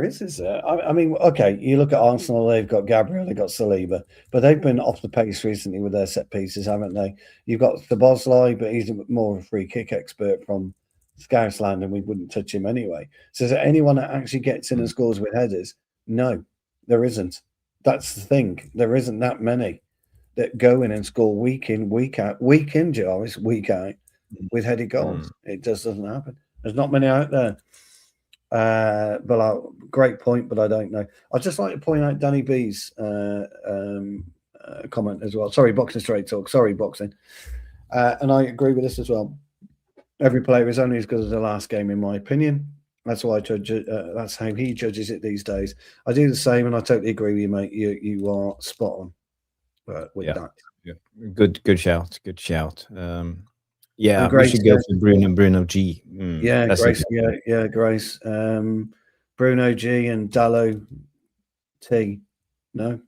is there? I mean, okay, you look at Arsenal, they've got Gabriel, they've got Saliba, but they've been off the pace recently with their set pieces, haven't they? You've got Szoboszlai, but he's more of a free kick expert from Scousland, and we wouldn't touch him anyway. So is there anyone that actually gets in and scores with headers? No, there isn't. That's the thing. There isn't that many that go in and score week in, week out, week in, Jarvis, week out with headed goals. It just doesn't happen. There's not many out there. But great point, but I don't know. I'd just like to point out Danny B's comment as well. Sorry, Boxing Straight Talk. Sorry, Boxing. And I agree with this as well. Every player is only as good as the last game, in my opinion. That's why I judge it. That's how he judges it these days. I do the same, and I totally agree with you, mate. You are spot on with that. Yeah. Good shout. Good shout. Yeah, we should go for Bruno G. Yeah, Grace. Yeah, Grace. Bruno G and Dalot T. No,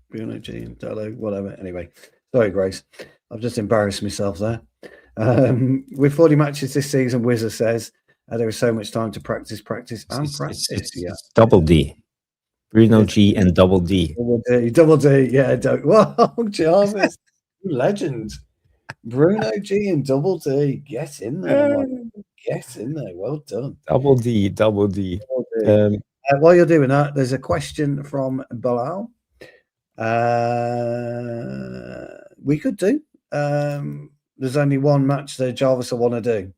Bruno G and Dalot, whatever. Anyway, sorry, Grace. I've just embarrassed myself there. With 40 matches this season, Wizard says there is so much time to practice. It's double D. Bruno G and double D. Double D. Yeah. Wow, Jarvis, legend. Bruno G and double D. Get in there. Get in there. Well done. Double D. While you're doing that, there's a question from Bilal. We could do. There's only one match that Jarvis will want to do.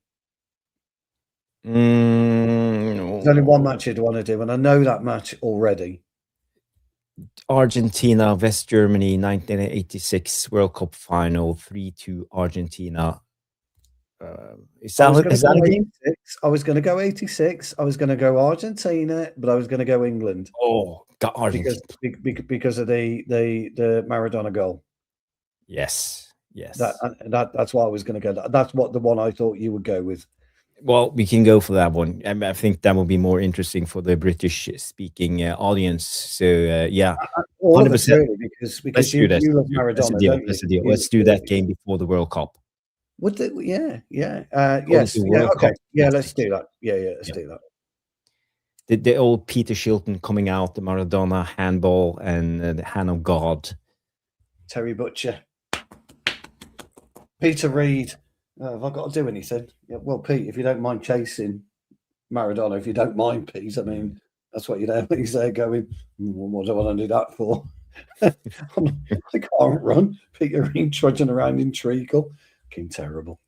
There's only one match he'd want to do, and I know that match already. Argentina, West Germany, 1986 World Cup final, 3-2 Argentina. Is that a game? I was going to go 86. I was going to go Argentina, but I was going to go England. Oh, got Argentina because of the Maradona goal. Yes. That's why I was going to go. That's what the one I thought you would go with. Well, we can go for that one. I think that will be more interesting for the British-speaking audience. So, yeah, 100%. Really, because you love Maradona. That's the deal. Let's do that game before the World Cup. Yes. Okay. Yeah, let's do that. Let's do that. The old Peter Shilton coming out, the Maradona handball and the hand of God. Terry Butcher. Peter Reid. Have I got to do anything? Yeah, well, Pete, if you don't mind chasing Maradona, if you don't mind, Pete, I mean, that's what he's there going, what do I want to do that for? I can't run. Peter Reid trudging around in treacle. Fucking terrible.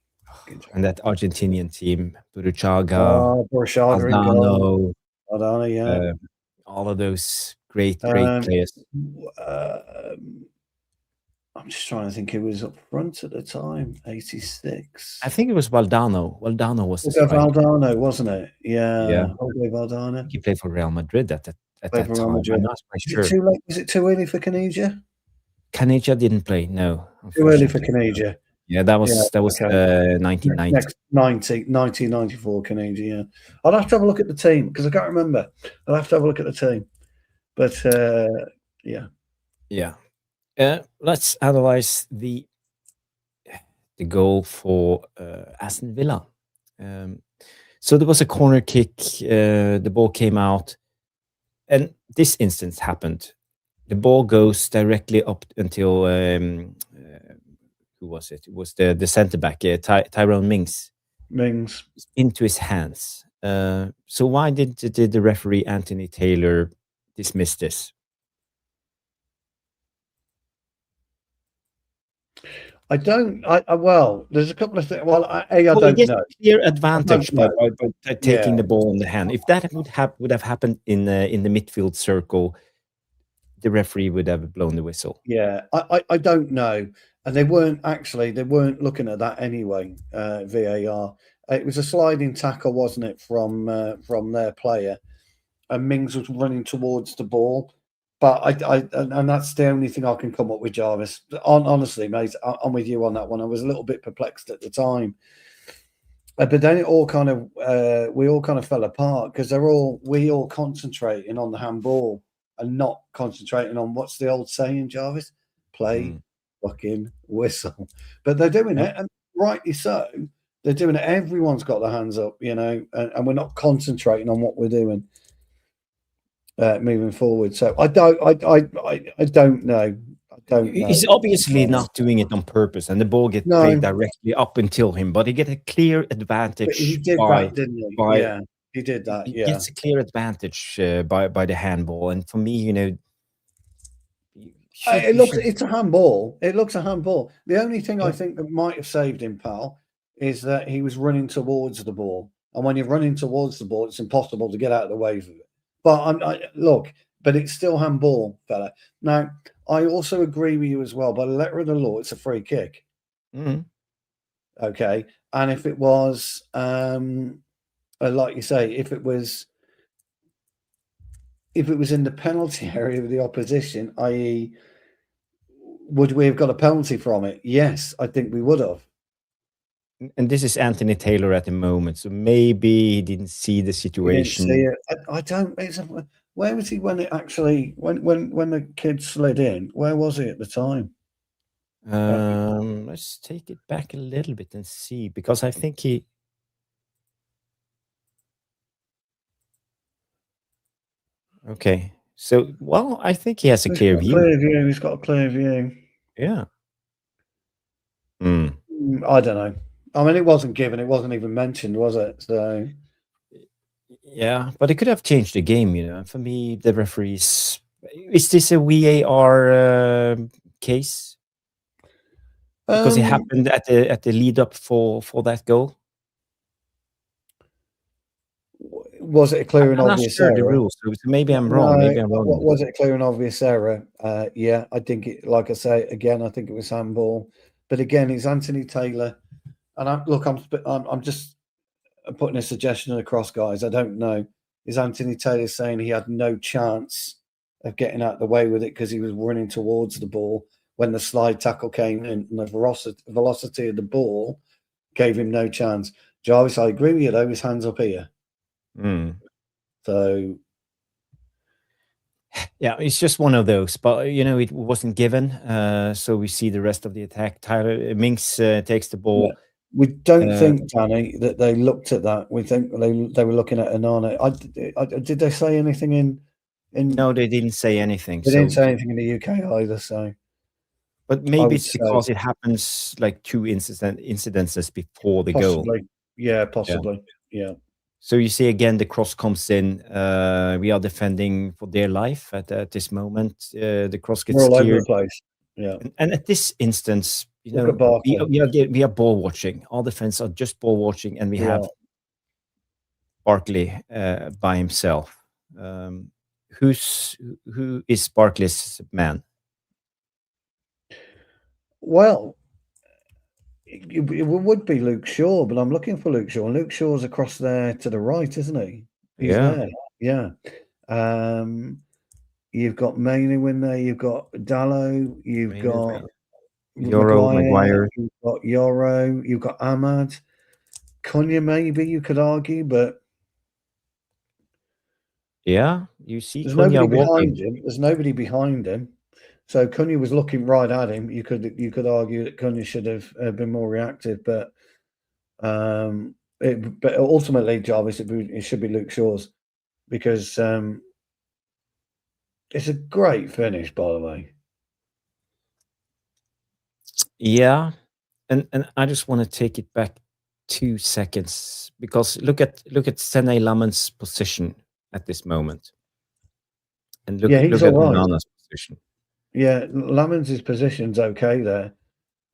And that Argentinian team, Burruchaga, Aldana, yeah. All of those great players. I'm just trying to think who was up front at the time. 86. I think it was Valdano. Valdano was Valdano, wasn't it? Yeah. Valdano. He played for Real Madrid at that time. I'm not quite sure. Was it too early for Canija? Canija didn't play. No. Too early for Canija. Yeah, that was 1990. 1994 Canija. Yeah. I'll have to have a look at the team because I can't remember. I'll have to have a look at the team. But yeah. Yeah. Let's analyze the goal for Aston Villa. So there was a corner kick. The ball came out, and this instance happened. The ball goes directly up until who was it? It was the centre back, Tyrone Mings. Into his hands. So why did the referee Anthony Taylor dismiss this? Well, there's a couple of things. Well, I don't know. Clear advantage by taking the ball in the hand. If that would have happened in the midfield circle, the referee would have blown the whistle. Yeah, I don't know. And they weren't looking at that anyway, VAR. It was a sliding tackle, wasn't it, from their player? And Mings was running towards the ball. But and that's the only thing I can come up with, Jarvis. Honestly, mate, I'm with you on that one. I was a little bit perplexed at the time. But then it all kind of we all kind of fell apart because we all concentrating on the handball and not concentrating on what's the old saying, Jarvis? Play fucking whistle. But they're doing it, and rightly so. They're doing it. Everyone's got their hands up, and we're not concentrating on what we're doing moving forward. So I don't know. He's obviously not doing it on purpose, and the ball gets played directly up until him. But he get a clear advantage. But he did that, didn't he? Yeah, he did that. He gets a clear advantage by the handball, and for me, it's a handball. It looks a handball. The only thing I think that might have saved him, pal, is that he was running towards the ball, and when you're running towards the ball, it's impossible to get out of the way of it. But but it's still handball, fella. Now, I also agree with you as well. By the letter of the law, it's a free kick. Mm-hmm. Okay, and if it was, like you say, if it was in the penalty area of the opposition, i.e., would we have got a penalty from it? Yes, I think we would have. And this is Anthony Taylor at the moment, so maybe he didn't see the situation. He didn't see it. I don't. Where was he when it actually when the kid slid in? Where was he at the time? Let's take it back a little bit and see, because I think he. Okay, so I think he has a clear view. He's got a clear view. Yeah. I don't know. I mean, it wasn't given. It wasn't even mentioned, was it? So. Yeah, but it could have changed the game, For me, the referees. Is this a VAR case? Because it happened at the lead up for that goal. Was it a clear and obvious error? The rules, so maybe I'm wrong. Maybe I'm wrong. Was it a clear and obvious error? Yeah, I think it. Like I say again, I think it was handball. But again, it's Anthony Taylor, and I'm just putting a suggestion across, guys. I don't know. Is Anthony Taylor saying he had no chance of getting out of the way with it because he was running towards the ball when the slide tackle came in, and the velocity of the ball gave him no chance? Jarvis, I agree with you though. His hands up here. So yeah, it's just one of those, but it wasn't given. So we see the rest of the attack. Tyler Minks takes the ball. Yeah. We don't think, Danny, that they looked at that. We think they were looking at Onana. Did they say anything in? No, they didn't say anything. They didn't say anything in the UK either. So, but maybe it's because it happens like two incidences before the goal. Yeah, possibly. Yeah. So you see again, the cross comes in. We are defending for dear life at this moment. The cross gets all cleared. over the place. Yeah, and at this instance, we are ball watching. All defense are just ball watching, and we have Barkley by himself. Who is Barkley's man? Well, it would be Luke Shaw, but I'm looking for Luke Shaw. And Luke Shaw's across there to the right, isn't he? He's there. Yeah. You've got Mainoo in there. You've got Dalot. You've got Yoro, Maguire. You've got Yoro. You've got Ahmad. Cunha, maybe you could argue, but you see, there's nobody behind him. There's nobody behind him. So Cunha was looking right at him. You could argue that Cunha should have been more reactive, but ultimately, Jarvis, it should be Luke Shaw's, because it's a great finish, by the way. Yeah, and I just want to take it back 2 seconds, because look at Sene Laman's position at this moment, and look at Onana's position. Yeah, Laman's position's okay there.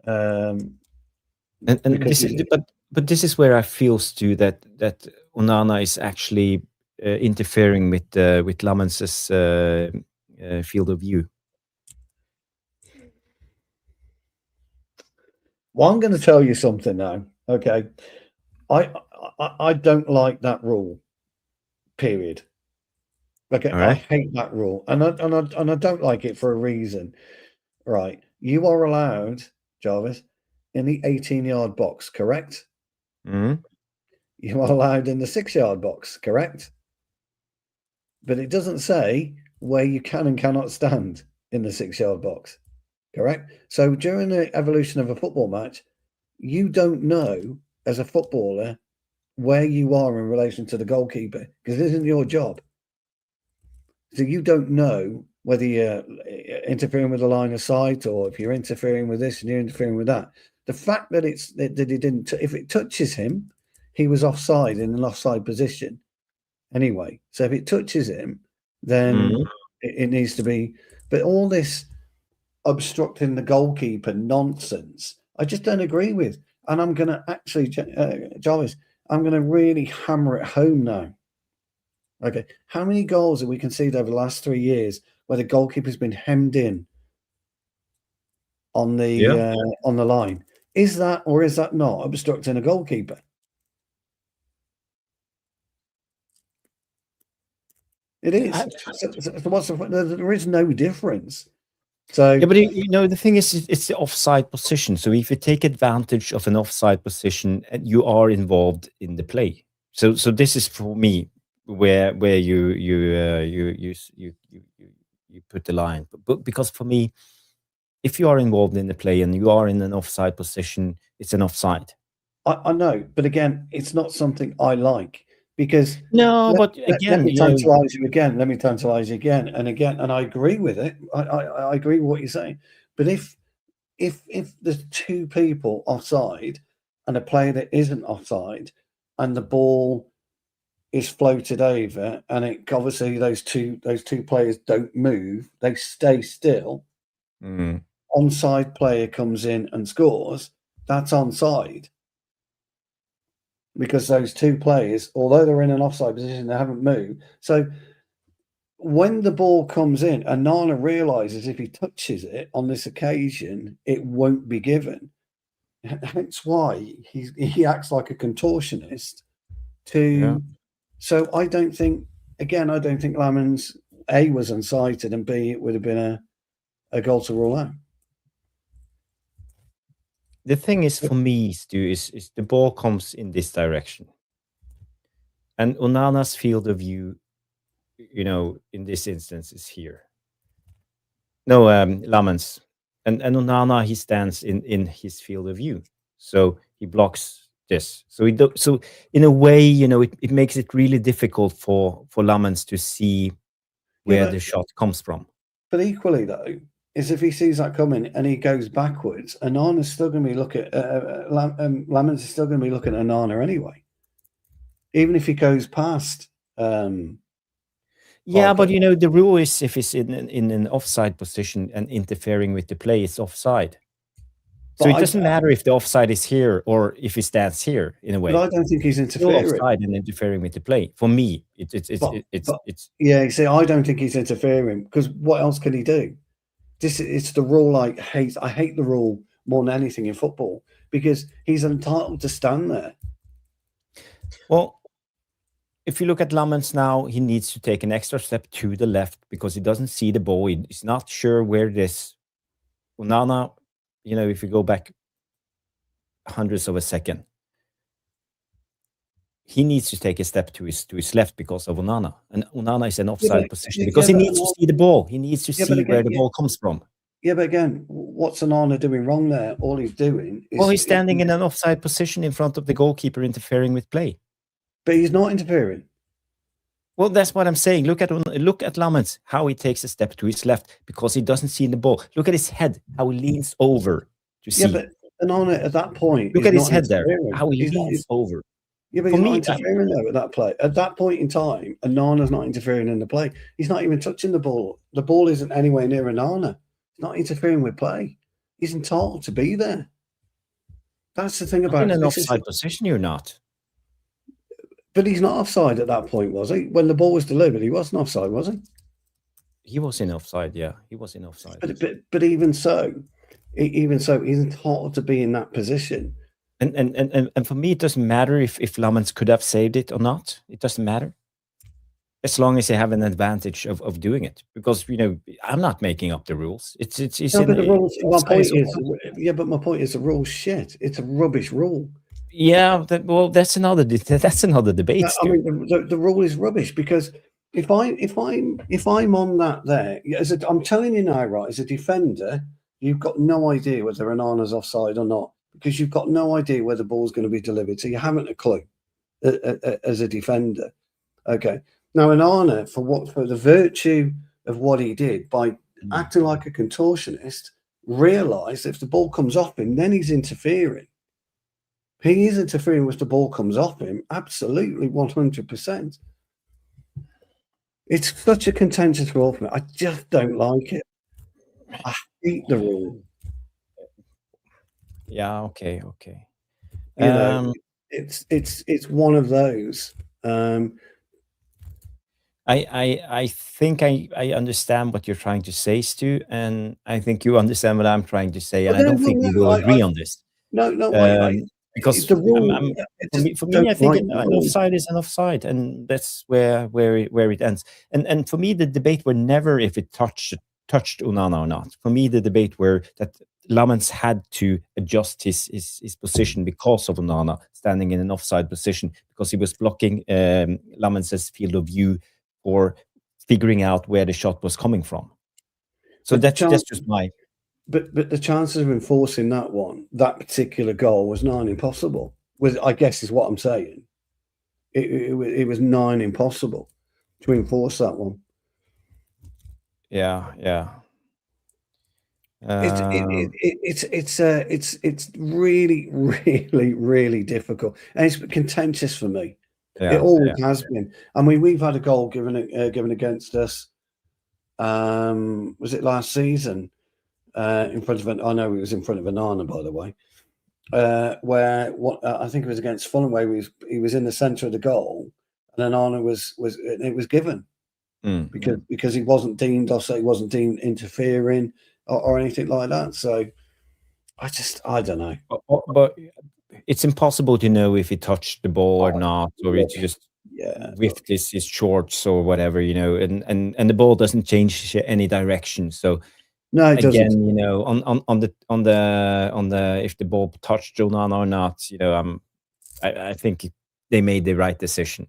And this is, but this is where I feel, Stu, that Onana is actually interfering with Laman's field of view? Well, I'm going to tell you something now. Okay, I don't like that rule. Period. Okay, All right. I hate that rule, and I don't like it for a reason. Right, you are allowed, Jarvis, in the 18-yard box, correct? Mm-hmm. You are allowed in the 6-yard box, correct? But it doesn't say where you can and cannot stand in the 6-yard box, correct? So during the evolution of a football match, you don't know as a footballer where you are in relation to the goalkeeper because it isn't your job. So you don't know whether you're interfering with the line of sight or if you're interfering with this and you're interfering with that. The fact that that he didn't, if it touches him, he was offside in an offside position anyway. So if it touches him, then it needs to be. But all this obstructing the goalkeeper nonsense, I just don't agree with. And I'm going to actually, Jarvis, I'm going to really hammer it home now. Okay, how many goals have we conceded over the last 3 years where the goalkeeper's been hemmed in on the line? Is that or is that not obstructing a goalkeeper? It is. So there is no difference. So yeah, but the thing is, it's the offside position. So if you take advantage of an offside position, you are involved in the play. So this is for me where you put the line. But because for me, if you are involved in the play and you are in an offside position, it's an offside. I know, but again, it's not something I like. Because let me tantalize you again. Let me tantalize you again and again. And I agree with it. I agree with what you're saying. But if there's two people offside and a player that isn't offside and the ball is floated over and it obviously those two players don't move, they stay still. Onside player comes in and scores, that's onside. Because those two players, although they're in an offside position, they haven't moved. So when the ball comes in, Onana realizes if he touches it on this occasion, it won't be given. That's why he acts like a contortionist. So I don't think Lammens A was unsighted and B it would have been a goal to rule out. The thing is, for me, Stu, is the ball comes in this direction. And Onana's field of view, in this instance, is here. No, Lammens. And Onana, he stands in his field of view. So he blocks this. So in a way, it makes it really difficult for Lammens to see where the shot comes from. But equally, though, is if he sees that coming and he goes backwards, Onana's still going to be looking at Lammens is still going to be looking at Onana anyway, even if he goes past. Yeah, but the rule is if it's in an offside position and interfering with the play, it's offside. So it doesn't matter if the offside is here or if he stands here in a way. But I don't think he's interfering. Still offside and interfering with the play. For me, it's yeah. You see, I don't think he's interfering because what else can he do? It's the rule I hate. I hate the rule more than anything in football because he's entitled to stand there. Well, if you look at Lammens now, he needs to take an extra step to the left because he doesn't see the ball. He's not sure where it is. Onana, if you go back hundreds of a second, he needs to take a step to his left because of Onana. And Onana is in offside position because he needs to see the ball. He needs to see where the ball comes from. Yeah, but again, what's Onana doing wrong there? All he's doing is... Well, he's standing in an offside position in front of the goalkeeper interfering with play. But he's not interfering. Well, that's what I'm saying. Look at Lammens, how he takes a step to his left because he doesn't see the ball. Look at his head, how he leans over to see. Yeah, but Onana at that point... Look at his head there, how he leans over. Yeah, but he's not interfering though at that play. At that point in time, Onana's not interfering in the play. He's not even touching the ball. The ball isn't anywhere near Onana. He's not interfering with play. He's entitled to be there. That's the thing about in an offside position, you're not. But he's not offside at that point, was he? When the ball was delivered, he wasn't offside, was he? He was in offside. Yeah, he was in offside. But even so, he's entitled to be in that position. And for me, it doesn't matter if Lammens could have saved it or not. It doesn't matter, as long as they have an advantage of doing it. Because I'm not making up the rules. It's no, but the rules. My point is, but my point is the rule's shit. It's a rubbish rule. Yeah, that's another debate. I mean, the rule is rubbish, because if I'm on that there, I'm telling you now, right, as a defender, you've got no idea whether Onana's offside or not, because you've got no idea where the ball's going to be delivered, so you haven't a clue as a defender. Okay, now Onana, for the virtue of what he did by acting like a contortionist, realised if the ball comes off him, then he's interfering. He is interfering if the ball comes off him, absolutely 100%. It's such a contentious rule for me. I just don't like it. I hate the rule. Yeah. Okay. It's one of those. I think I understand what you're trying to say, Stu, and I think you understand what I'm trying to say, and I don't think we will agree on this. No, because the rule, for me, I think an offside is an offside, and that's where it ends. And for me, the debate were never if it touched Onana or not. For me, the debate were that Lammens had to adjust his position because of Onana standing in an offside position, because he was blocking Lammens' field of view or figuring out where the shot was coming from. So that's just my... But the chances of enforcing that particular goal was nigh impossible. I guess is what I'm saying. It was nigh impossible to enforce that one. Yeah. It's really, really, really difficult, and it's contentious for me. Yeah, it always has been. I mean, we've had a goal given against us. Was it last season? In front of I know it was in front of Onana, by the way. Where I think it was against Fulham, where he was in the centre of the goal, and Onana was given because he wasn't deemed offside, he wasn't deemed interfering or anything like that. So I don't know. But it's impossible to know if he touched the ball or not, or it just whiffed his shorts or whatever, and the ball doesn't change any direction. So no, it again, doesn't. On the if the ball touched Onana or not, I think they made the right decision.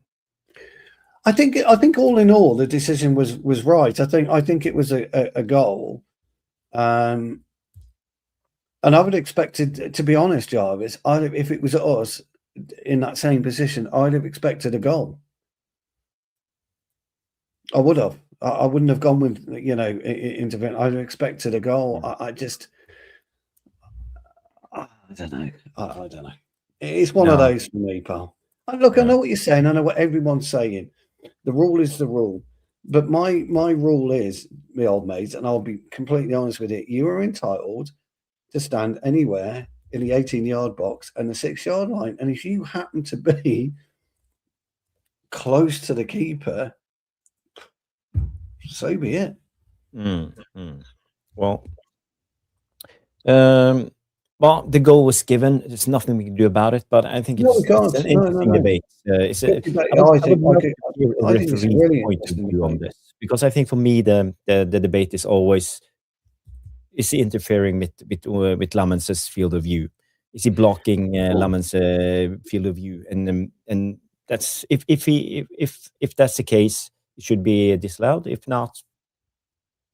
I think all in all, the decision was right. I think it was a goal. And I would expect it, to be honest, Jarvis, if it was us in that same position, I'd have expected a goal. I would have. I wouldn't have gone with, intervene. I'd have expected a goal. I don't know. I don't know. It's one of those for me, pal. Look, I know what you're saying. I know what everyone's saying. The rule is the rule. But my rule is, my old mates, and I'll be completely honest with it, you are entitled to stand anywhere in the 18-yard box and the 6-yard line. And if you happen to be close to the keeper, so be it. Well, the goal was given. There's nothing we can do about it. But I think it's an interesting debate. I think it's a really point of view on this, because I think for me the debate is always: is he interfering with Lammens' field of view? Is he blocking Lammens' field of view? And that's if that's the case, it should be disallowed. If not,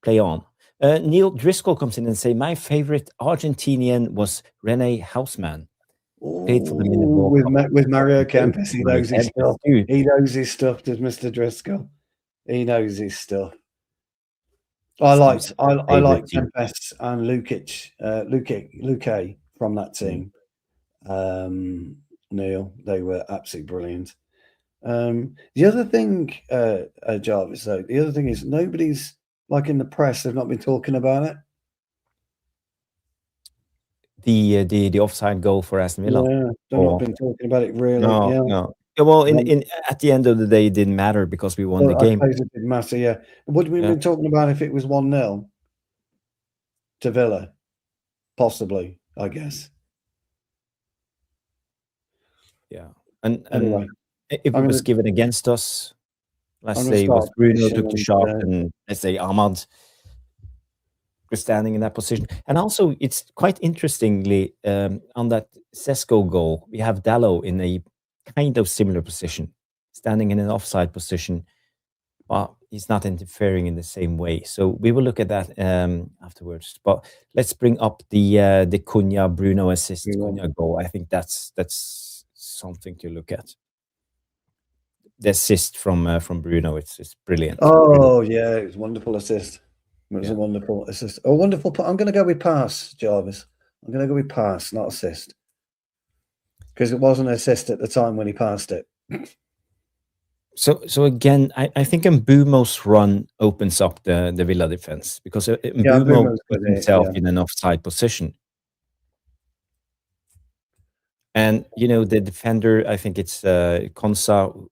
play on. Neil Driscoll comes in and say, my favorite Argentinian was Rene Hausmann. Played for them in the with Mario Kempes. He knows his stuff. He knows his stuff, does Mr. Driscoll. He knows his stuff. I like Kempes and Luque from that team. Neil, they were absolutely brilliant. The other thing, Jarvis, though, the other thing is nobody's, like in the press, they've not been talking about it. The offside goal for Aston Villa. Yeah, they've not been talking about it really. No. Yeah, well, at the end of the day, it didn't matter because we won the game. I suppose it didn't matter, yeah. Would we been talking about if it was 1-0 to Villa? Possibly, I guess. Yeah. And Anyway, if it was given against us, let's say it was Bruno took the shot and let's say Ahmad was standing in that position. And also, it's quite interestingly, on that Sesko goal, we have Dalot in a kind of similar position, standing in an offside position, but he's not interfering in the same way. So we will look at that afterwards. But let's bring up the Cunha Bruno assist, Cunha goal. I think that's something to look at. The assist from Bruno, it's brilliant. Oh yeah, it was a wonderful assist. It was a wonderful assist. A wonderful. I'm going to go with pass, Jarvis. I'm going to go with pass, not assist, because it wasn't an assist at the time when he passed it. So again, I think Mbeumo's run opens up the Villa defense, because Mbeumo put himself in an offside position. And, the defender, I think it's Konsa,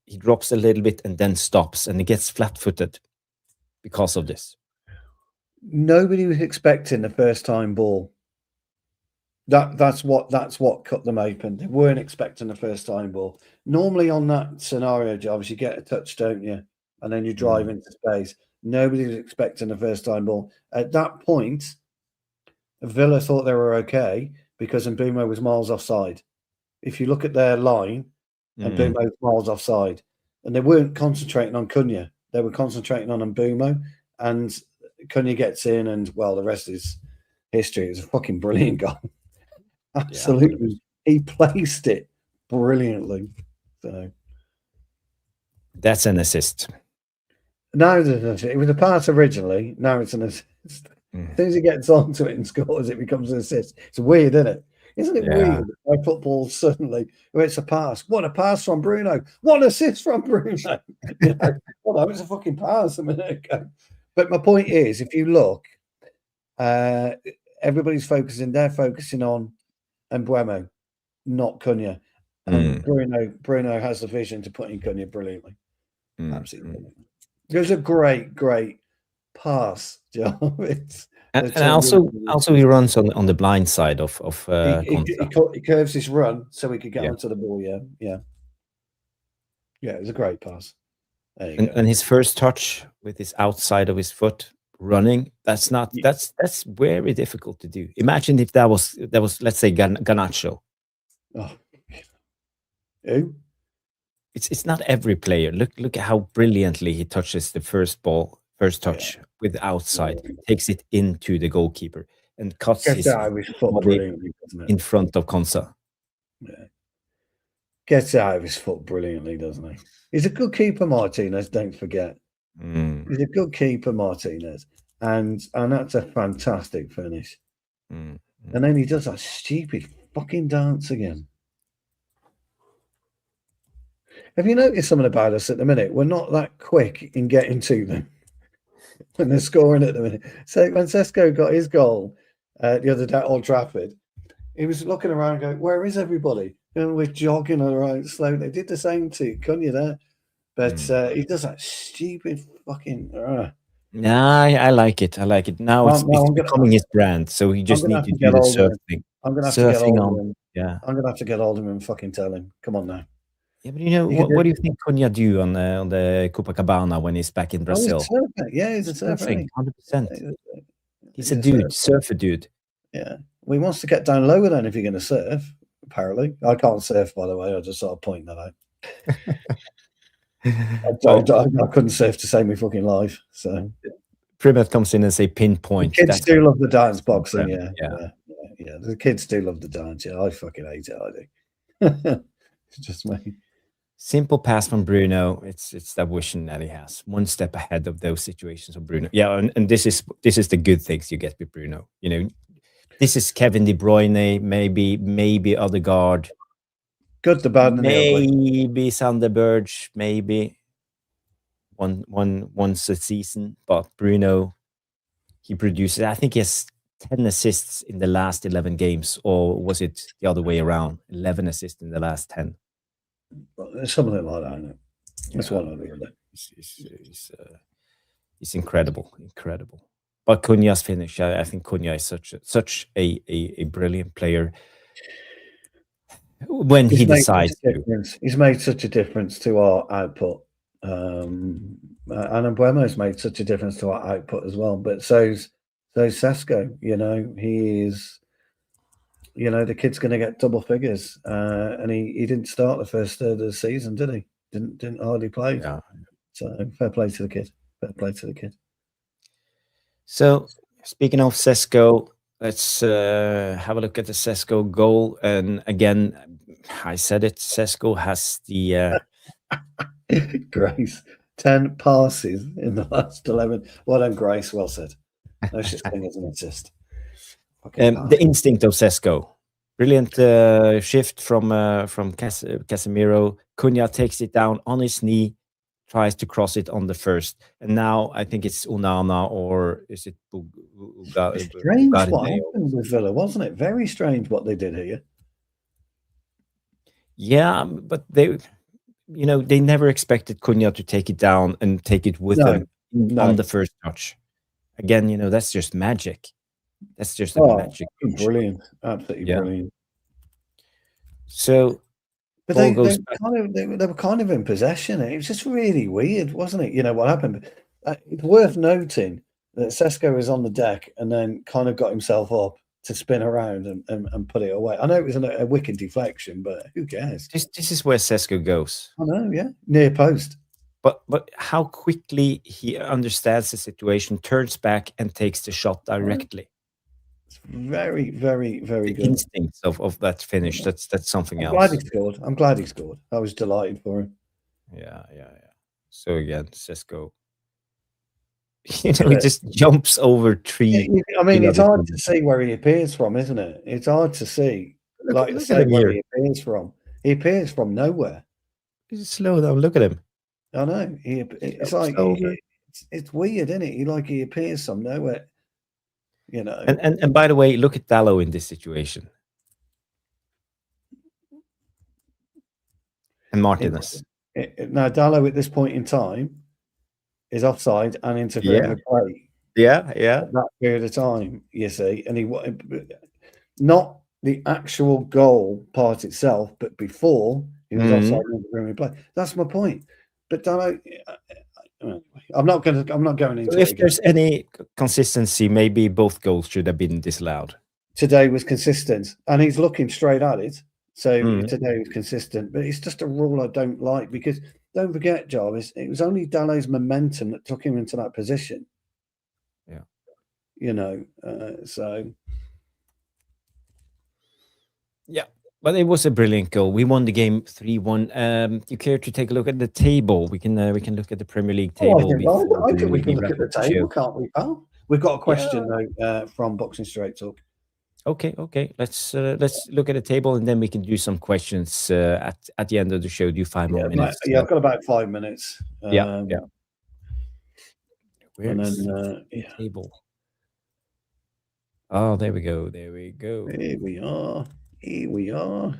he drops a little bit and then stops, and he gets flat-footed because of this. Nobody was expecting the first-time ball. That's what cut them open. They weren't expecting the first-time ball. Normally on that scenario, Jarvis, you get a touch, don't you? And then you drive into space. Nobody was expecting the first-time ball. At that point, Villa thought they were okay because Mbeumo was miles offside. If you look at their line, Mbeumo was miles offside. And they weren't concentrating on Cunha. They were concentrating on Mbeumo. And Cunha gets in, and, well, the rest is history. It was a fucking brilliant goal. Absolutely. Yeah. He placed it brilliantly. So that's an assist. Now it was a pass originally. Now it's an assist. As soon as he gets onto it and scores, it becomes an assist. It's weird, isn't it? Isn't it weird? Why football suddenly, it's a pass. What a pass from Bruno. What assist from Bruno. Well, that was a fucking pass a minute ago. But my point is, if you look, everybody's focusing. They're focusing on Mbeumo, not Cunha. And Bruno has the vision to put in Cunha brilliantly. Absolutely brilliant. It was a great pass, Joe. And also he runs on the blind side of he curves his run so he could get onto the ball. Yeah, it was a great pass. And his first touch with his outside of his foot running, that's very difficult to do. Imagine if that was let's say Garnacho. Oh, who? It's not every player. Look at how brilliantly he touches the first touch with the outside, takes it into the goalkeeper and cuts his foot brilliantly in front of Konsa. Yeah. Gets out of his foot brilliantly, doesn't he? He's a good keeper, Martinez, don't forget. He's a good keeper, Martinez. And that's a fantastic finish. And then he does that stupid fucking dance again. Have you noticed something about us at the minute? We're not that quick in getting to them when they're scoring at the minute. So when Sesko got his goal the other day at Old Trafford, he was looking around going, where is everybody? We're jogging around slowly. They did the same to Cunha there. But he does that stupid fucking... Nah, I like it. Now it's becoming his brand, so he just needs to do the surfing. I'm going to have to get hold of him. Yeah. I'm going to have to get hold of him and fucking tell him. Come on now. Yeah, but what do you think Cunha do on the Copacabana when he's back in Brazil? He's a surfer. Yeah, he's a surfer. 100%. He's a dude, surfer dude. Yeah. Well, he wants to get down lower then if you're going to surf, apparently. I can't surf, by the way. I just sort of point that out. I couldn't surf to save my fucking life. So Primet comes in and say pinpoint. The kids do love the dance boxing, yeah. The kids do love the dance. Yeah, I fucking hate it. I do. It's just me. Simple pass from Bruno. It's that vision that he has, one step ahead of those situations of Bruno. Yeah, and this is the good things you get with Bruno. This is Kevin De Bruyne, maybe Odegaard. Good, the bad, and maybe Sander Berge, maybe once a season. But Bruno, he produces. I think he has 10 assists in the last 11 games, or was it the other way around? 11 assists in the last 10. Something like that, isn't it? That's one of it. He's incredible. But Cunha's finish, I think Cunha is such a brilliant player. When he decides he's made such a difference to our output. And Mbuemo's made such a difference to our output as well. But so's Sesko. He is. The kid's going to get double figures, and he didn't start the first third of the season, did he? Didn't hardly play. Yeah. So fair play to the kid. So speaking of Sesko, let's have a look at the Sesko goal. And again, I said it. Sesko has the Grace 10 passes in the last 11. Well done, Grace. Well said. No such thing as an assist. The instinct of Sesko. Brilliant shift from Casemiro. Cunha takes it down on his knee, tries to cross it on the first. And now I think it's Unai, or is it strange what happened with Villa, wasn't it? Very strange what they did here. Yeah, but they never expected Cunha to take it down and take it with him on the first touch. Again, that's just magic. That's just magic. Brilliant. Absolutely brilliant. So, but they were kind of in possession. It was just really weird, wasn't it? What happened? It's worth noting that Sesko was on the deck and then kind of got himself up to spin around and put it away. I know it was a wicked deflection, but who cares? This is where Sesko goes. I know, yeah, near post. But how quickly he understands the situation, turns back and takes the shot directly. It's very, very, very good. Instincts of that finish. That's something else. I'm glad he scored. I was delighted for him. Yeah. So again, Sesko. He just jumps over three. I mean, it's hard to see where he appears from, isn't it? It's hard to see. Look where he appears from. He appears from nowhere. Slow down. Look at him. I know. It's like it's weird, isn't it? He appears from nowhere. And by the way, look at Dalot in this situation. And Martinez. Now Dalot at this point in time is offside and interfering with play. Yeah. At that period of time, you see, and he not the actual goal part itself, but before he was offside and interfering with play. That's my point. But Dalot, I'm not going into. If there's any consistency, maybe both goals should have been disallowed. Today was consistent, and he's looking straight at it. So today was consistent, but it's just a rule I don't like, because don't forget, Jarvis, it was only Dalot's momentum that took him into that position. Yeah. So. Yeah. But it was a brilliant goal. We won the game 3-1. You care to take a look at the table? We can look at the Premier League table. I think we can look at the table, can't we, pal? We've got a question though from Boxing Straight Talk. Okay. Let's look at the table, and then we can do some questions at the end of the show. Do 5 more minutes? Yeah, I've got about 5 minutes. Yeah. Where's the table? Oh, there we go. Here we are.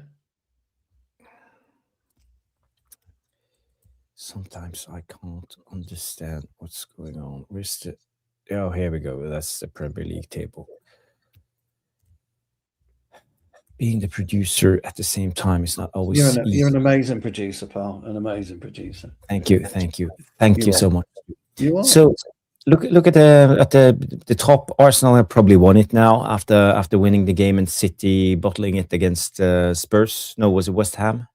Sometimes I can't understand what's going on. Where's the... Oh, here we go. That's the Premier League table. Being the producer at the same time is not always easy. You're an amazing producer, pal. An amazing producer. Thank you so much. You are. So look at the top. Arsenal have probably won it now after winning the game, and City bottling it against Spurs. No, was it West Ham?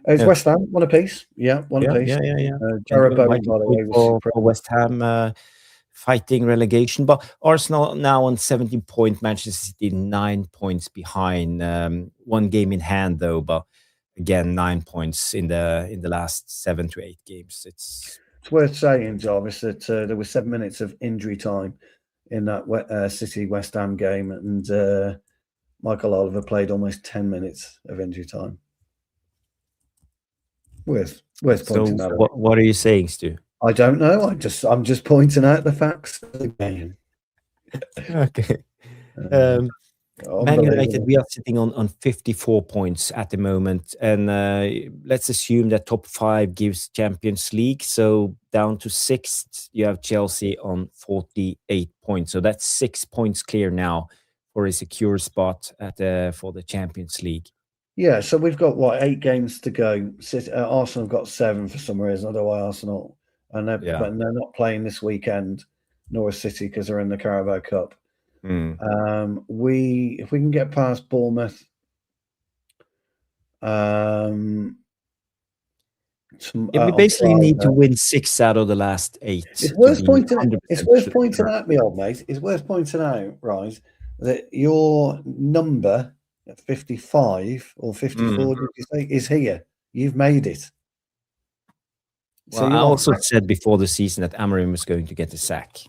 It's West Ham, one apiece. Yeah, one apiece. Yeah. Jared Bowen, by the way, was for West Ham fighting relegation, but Arsenal now on 17 points, Manchester City 9 points behind. 1 game in hand though, but again 9 points in the last 7 to 8 games. It's worth saying, Jarvis, that there was 7 minutes of injury time in that City West Ham game, and Michael Oliver played almost 10 minutes of injury time. Worth pointing out. What are you saying, Stu? I don't know. I'm just pointing out the facts of the game. Okay. Man United, we are sitting on 54 points at the moment. And let's assume that top 5 gives Champions League. So down to 6th, you have Chelsea on 48 points. So that's 6 points clear now for a secure spot for the Champions League. Yeah, so we've got, 8 games to go. Arsenal have got 7 for some reason. I don't know why Arsenal. But they're not playing this weekend, nor City, because they're in the Carabao Cup. If we can get past Bournemouth, we basically need to win 6 out of the last 8. It's worth pointing out, me old mate. It's worth pointing out, right, that your number at 55 or 54, did you say, is here. You've made it. Well, so I also said before the season that Emery was going to get the sack.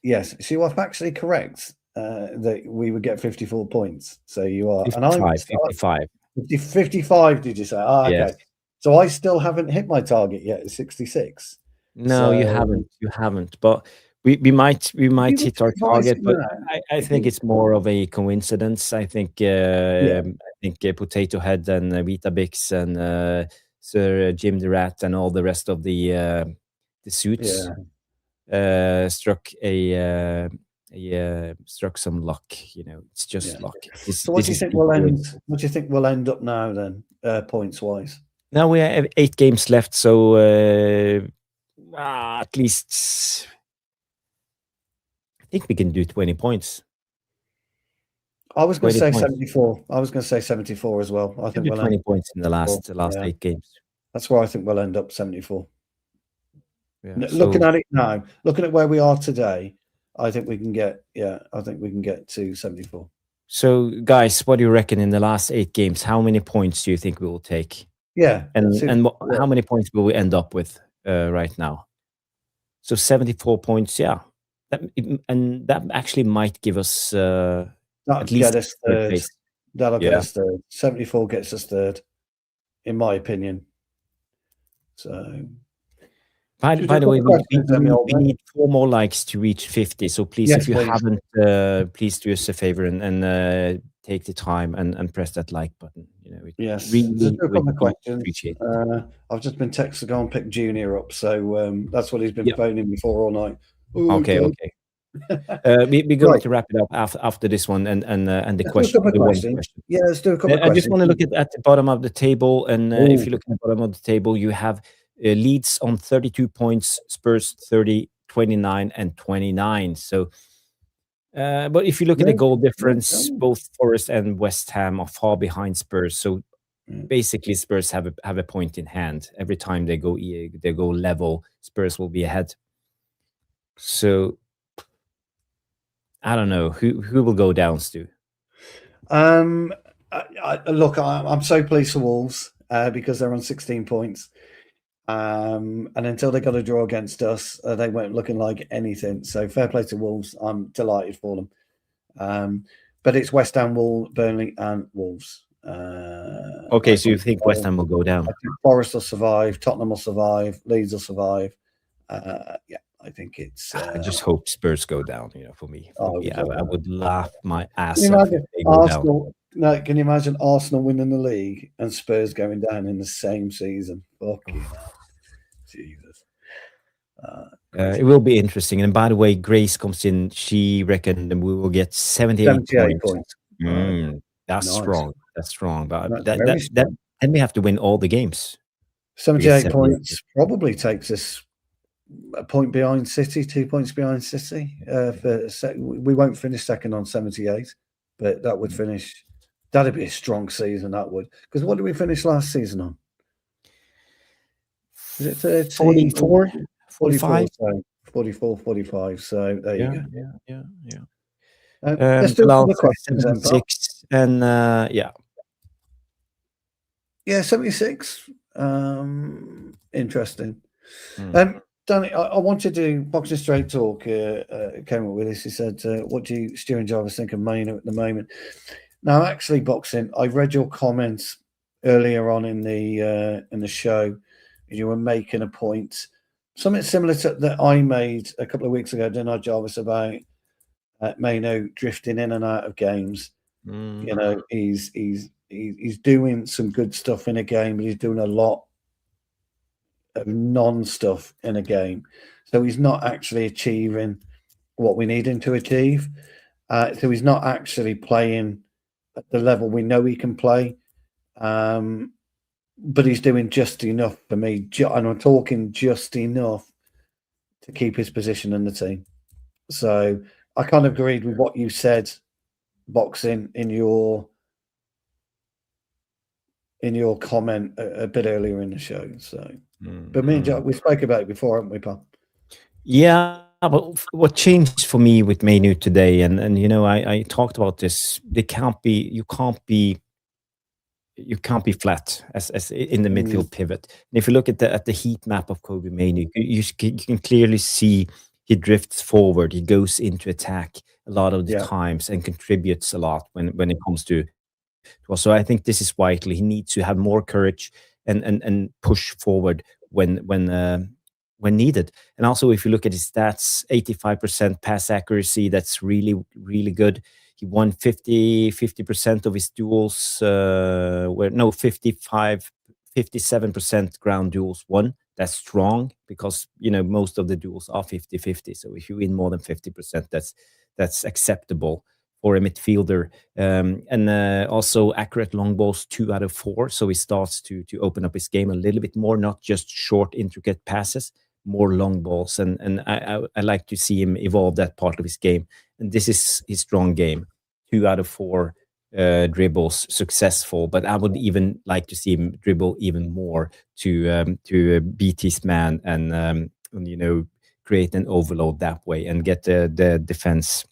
Yes, so you are factually correct that we would get 54 points. So you are 55, did you say? Okay. Yes. So I still haven't hit my target yet at 66. No, you haven't. But we might hit our target, but I think it's more of a coincidence. I think Potato Head and Weetabix and Sir Jim the Rat and all the rest of the suits struck some luck. It's just luck. So what do you think we'll end? What do you think we'll end up now then, points wise? Now we have 8 games left, so at least I think we can do 20 points. I was going to say 74. I was going to say 74 as well. I think we'll 20 points in the last 8 games. That's where I think we'll end up, 74. Yeah, looking at it now, looking at where we are today, I think we can get to 74. So, guys, what do you reckon in the last 8 games? How many points do you think we will take? Yeah, how many points will we end up with right now? So 74 points, yeah. That actually might give us at least us third. That'll get us third. 74 gets us third, in my opinion. So. By the way, we need 4 more likes to reach 50. So please, if you haven't, please do us a favor and take the time and press that like button. Yes. Really, a couple of questions. I've just been texted to go and pick Junior up, so that's what he's been phoning me for all night. Ooh, okay. We're going to wrap it up after this one and the question. Yeah, let's do a couple of questions. I just want to look at the bottom of the table, and if you look at the bottom of the table, you have Leeds on 32 points, Spurs 30, 29, and 29. So, but if you look at the goal difference, both Forest and West Ham are far behind Spurs. So, basically, Spurs have a point in hand. Every time they go level, Spurs will be ahead. So, I don't know who will go down, Stu. Look, I'm so pleased for Wolves because they're on 16 points. And until they got a draw against us, they weren't looking like anything. So fair play to Wolves. I'm delighted for them. But it's West Ham, Burnley, and Wolves. Okay, so you think West Ham will go down? I think Forest will survive. Tottenham will survive. Leeds will survive. I think it's. I just hope Spurs go down. For me, I would laugh my ass off if they go down. No, can you imagine Arsenal winning the league and Spurs going down in the same season? Fuck you. Jesus. It will be interesting. And by the way, Grace comes in. She reckoned we will get 78 points. That's nice. Strong. That's strong. But then we have to win all the games. 78 points probably takes us a point behind City, 2 points behind City. We won't finish second on 78, but that would finish. That'd be a strong season. That would, because what did we finish last season on? Is it 30? 44? 45? 44, 45. So there you go. Yeah. Let's do a questions. 76 and yeah, 76. Interesting. Danny, I wanted to Boxing Straight Talk came up with this. He said, "What do you, Stu and Jarvis, think of Mainoo at the moment?" Now, actually, Boxing, I read your comments earlier on in the show. You were making a point, something similar to that I made a couple of weeks ago, didn't I, Jarvis, about Mainoo drifting in and out of games. You know, he's doing some good stuff in a game, but he's doing a lot of non-stuff in a game. So he's not actually achieving what we need him to achieve. So he's not actually playing at the level we know he can play. But he's doing just enough for me. And I'm talking just enough to keep his position in the team. So I kind of agreed with what you said, Boxing, in your comment a bit earlier in the show. So, but me and Jack, we spoke about it before, haven't we, Pal? Yeah, but what changed for me with Mainoo today, and you know, I talked about this. You can't be flat as in the midfield pivot. And if you look at the heat map of Kobbie Mainoo, you can clearly see he drifts forward. He goes into attack a lot of the times and contributes a lot when it comes to. So I think this is vital. He needs to have more courage and push forward when needed. And also, if you look at his stats, 85% pass accuracy, that's really, really good. He won 50% of his duels, 57% ground duels won. That's strong because, you know, most of the duels are 50-50. So if you win more than 50%, that's acceptable for a midfielder. And also accurate long balls, 2 out of 4. So he starts to open up his game a little bit more, not just short, intricate passes, more long balls. And I like to see him evolve that part of his game. And this is his strong game. 2 out of 4 dribbles successful, but I would even like to see him dribble even more to beat his man and you know, create an overload that way and get the defense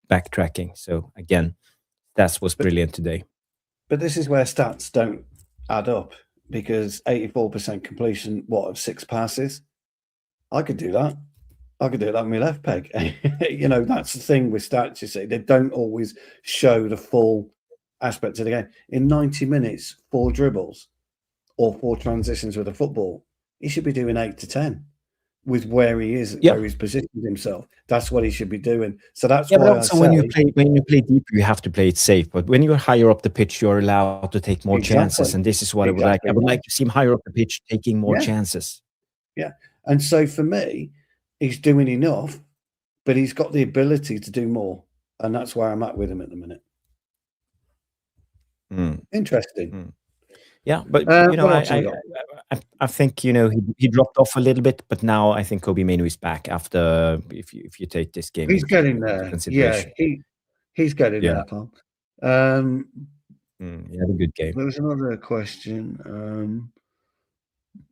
backtracking. So again, that was brilliant today. But this is where stats don't add up, because 84% completion, of 6 passes? I could do that. I could do that with my left peg. You know, that's the thing with stats, you see. They don't always show the full aspect of the game. In 90 minutes, 4 dribbles or 4 transitions with a football, he should be doing 8 to 10 with where he is, where he's positioned himself. That's what he should be doing. So that's why but also when you play deeper, you have to play it safe. But when you're higher up the pitch, you're allowed to take more chances. And this is what I would like. I would like to see him higher up the pitch, taking more chances. Yeah. And so for me, he's doing enough, but he's got the ability to do more. And that's where I'm at with him at the minute. Interesting. Yeah, but you know, I think, you know, he dropped off a little bit, but now I think Kobbie Mainoo is back after if you take this game. He's getting there. Yeah, he's getting there, Paul. He had a good game. There was another question.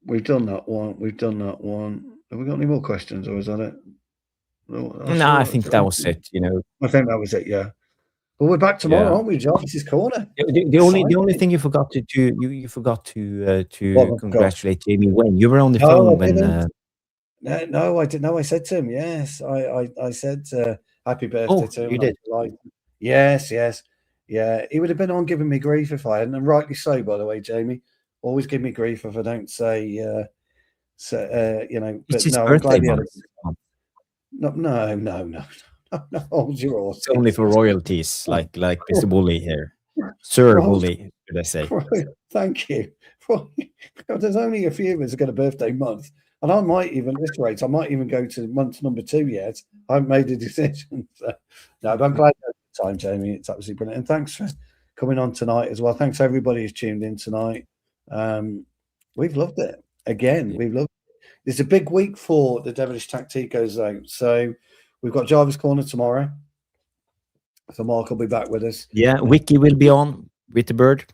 We've done that one. Have we got any more questions, or is that it? No, I think that was it. You know, I think that was it. Yeah. Well, we're back tomorrow, aren't we, Jarvis's Corner? The only thing you forgot to you forgot to congratulate Jamie Wayne. You were on the phone when. No, I didn't know. I said to him, yes. I said happy birthday to him. You did. Yes. Yeah, he would have been on giving me grief if I hadn't, and rightly so, by the way, Jamie. Always give me grief if I don't say, you know. But it's his no, birthday I'm glad No. Hold your horse. It's only for royalties, like Mr. Woolley here, Sir Woolley, should I say? Thank you. There's only a few of us who got a birthday month, and I might even, at this rate, I might even go to month number 2 yet. I haven't made a decision. So, no, but I'm glad you had the time, Jamie. It's absolutely brilliant, and thanks for coming on tonight as well. Thanks to everybody who's tuned in tonight. We've loved it. Again, we've loved it. It's a big week for the Devilish Tacticos, though. So we've got Jarvis Corner tomorrow. So Mark will be back with us. Yeah, Wiki will be on with the bird.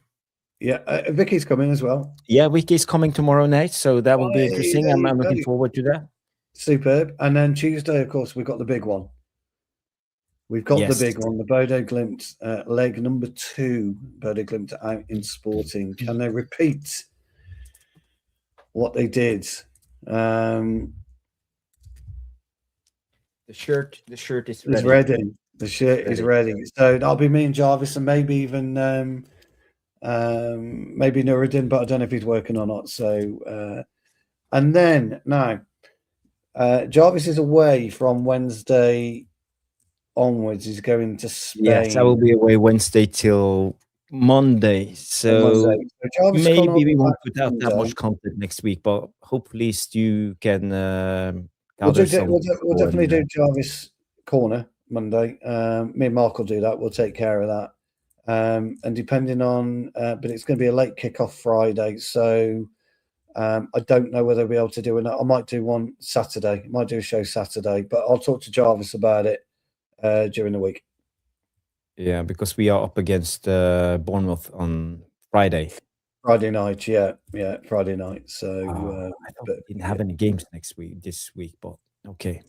Yeah, Vicky's coming as well. Yeah, Wiki's coming tomorrow night, so that will be interesting. I'm looking forward to that. Superb. And then Tuesday, of course, we've got the big one. We've got the big one, the Bodo Glimt leg number 2. Bodo Glimt out in Sporting. Can they repeat what they did? The shirt is ready. It's ready. The shirt is ready. So that'll be me and Jarvis, and maybe even maybe Nuruddin, but I don't know if he's working or not. So and then now Jarvis is away from Wednesday onwards is going to Spain. Yes, I will be away Wednesday till Monday. So maybe we won't put out that much content next week, but hopefully Stu can we'll definitely do Jarvis Corner Monday. Me and Mark will do that. We'll take care of that. And depending on, but it's going to be a late kickoff Friday. So I don't know whether I'll be able to do it. I might do one Saturday. I might do a show Saturday, but I'll talk to Jarvis about it during the week. Yeah, because we are up against Bournemouth on Friday. Friday night, yeah, Friday night. So I thought we didn't have any games this week, but okay.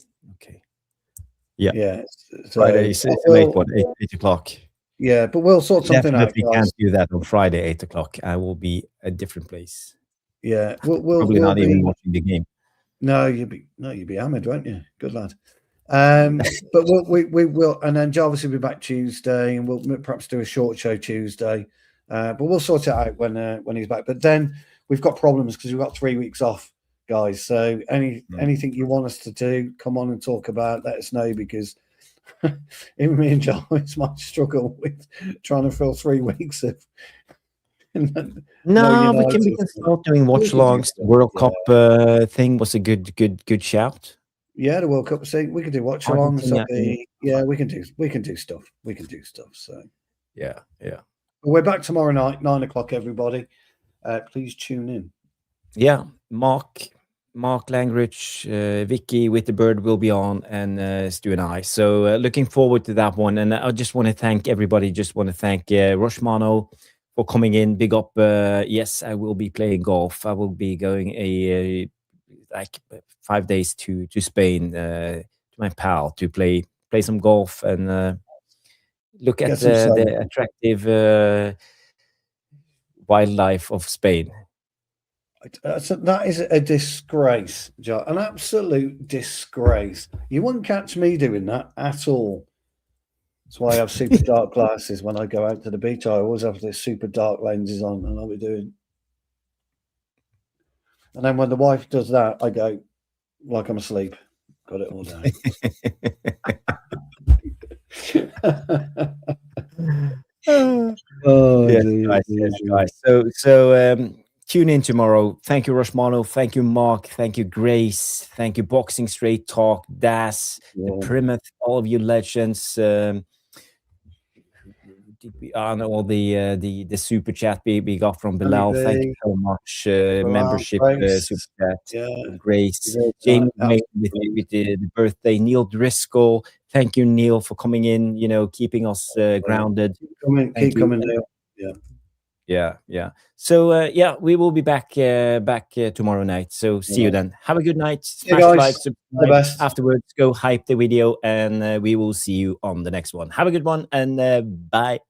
Yeah. So Friday is late, 8 o'clock. Yeah, but we'll sort something out. We can't do that on Friday, 8 o'clock. I will be a different place. Yeah, probably not even watching the game. No, you'll be hammered, won't you? Good lad. But we will, and then Jarvis will be back Tuesday, and we'll perhaps do a short show Tuesday. But we'll sort it out when he's back. But then we've got problems because we've got 3 weeks off, guys. So anything you want us to do, come on and talk about. Let us know, because even me and Jarvis might struggle with trying to fill 3 weeks of. No, we can start doing watch-alongs. The World Cup thing was a good shout. Yeah, the World Cup thing. We can do watch-alongs. We can do stuff. So yeah. We're back tomorrow night, 9 o'clock. Everybody, please tune in. Yeah, Mark Langridge, Vicky with the Bird will be on, and Stu and I. So looking forward to that one. And I just want to thank everybody. Just want to thank Roshmano for coming in. Big up. Yes, I will be playing golf. I will be going like 5 days to Spain to my pal to play some golf and look at the attractive wildlife of Spain. That is a disgrace, John. An absolute disgrace. You wouldn't catch me doing that at all. That's why I have super dark glasses when I go out to the beach. I always have the super dark lenses on, and I'll be doing. And then when the wife does that, I go like I'm asleep. Got it all down. Yes, guys. So tune in tomorrow. Thank you, Roshmano. Thank you, Mark. Thank you, Grace. Thank you, Boxing Straight Talk, Das, the Plymouth, all of you legends. All the super chat we got from Bilal. Thank you so much. Membership super chat. Grace. Jamie with the birthday. Neil Driscoll. Thank you, Neil, for coming in. Keeping us grounded. Keep coming, Neil. Yeah. So we will be back tomorrow night. So see you then. Have a good night. Smash like, subscribe. Afterwards, go hype the video, and we will see you on the next one. Have a good one, and bye.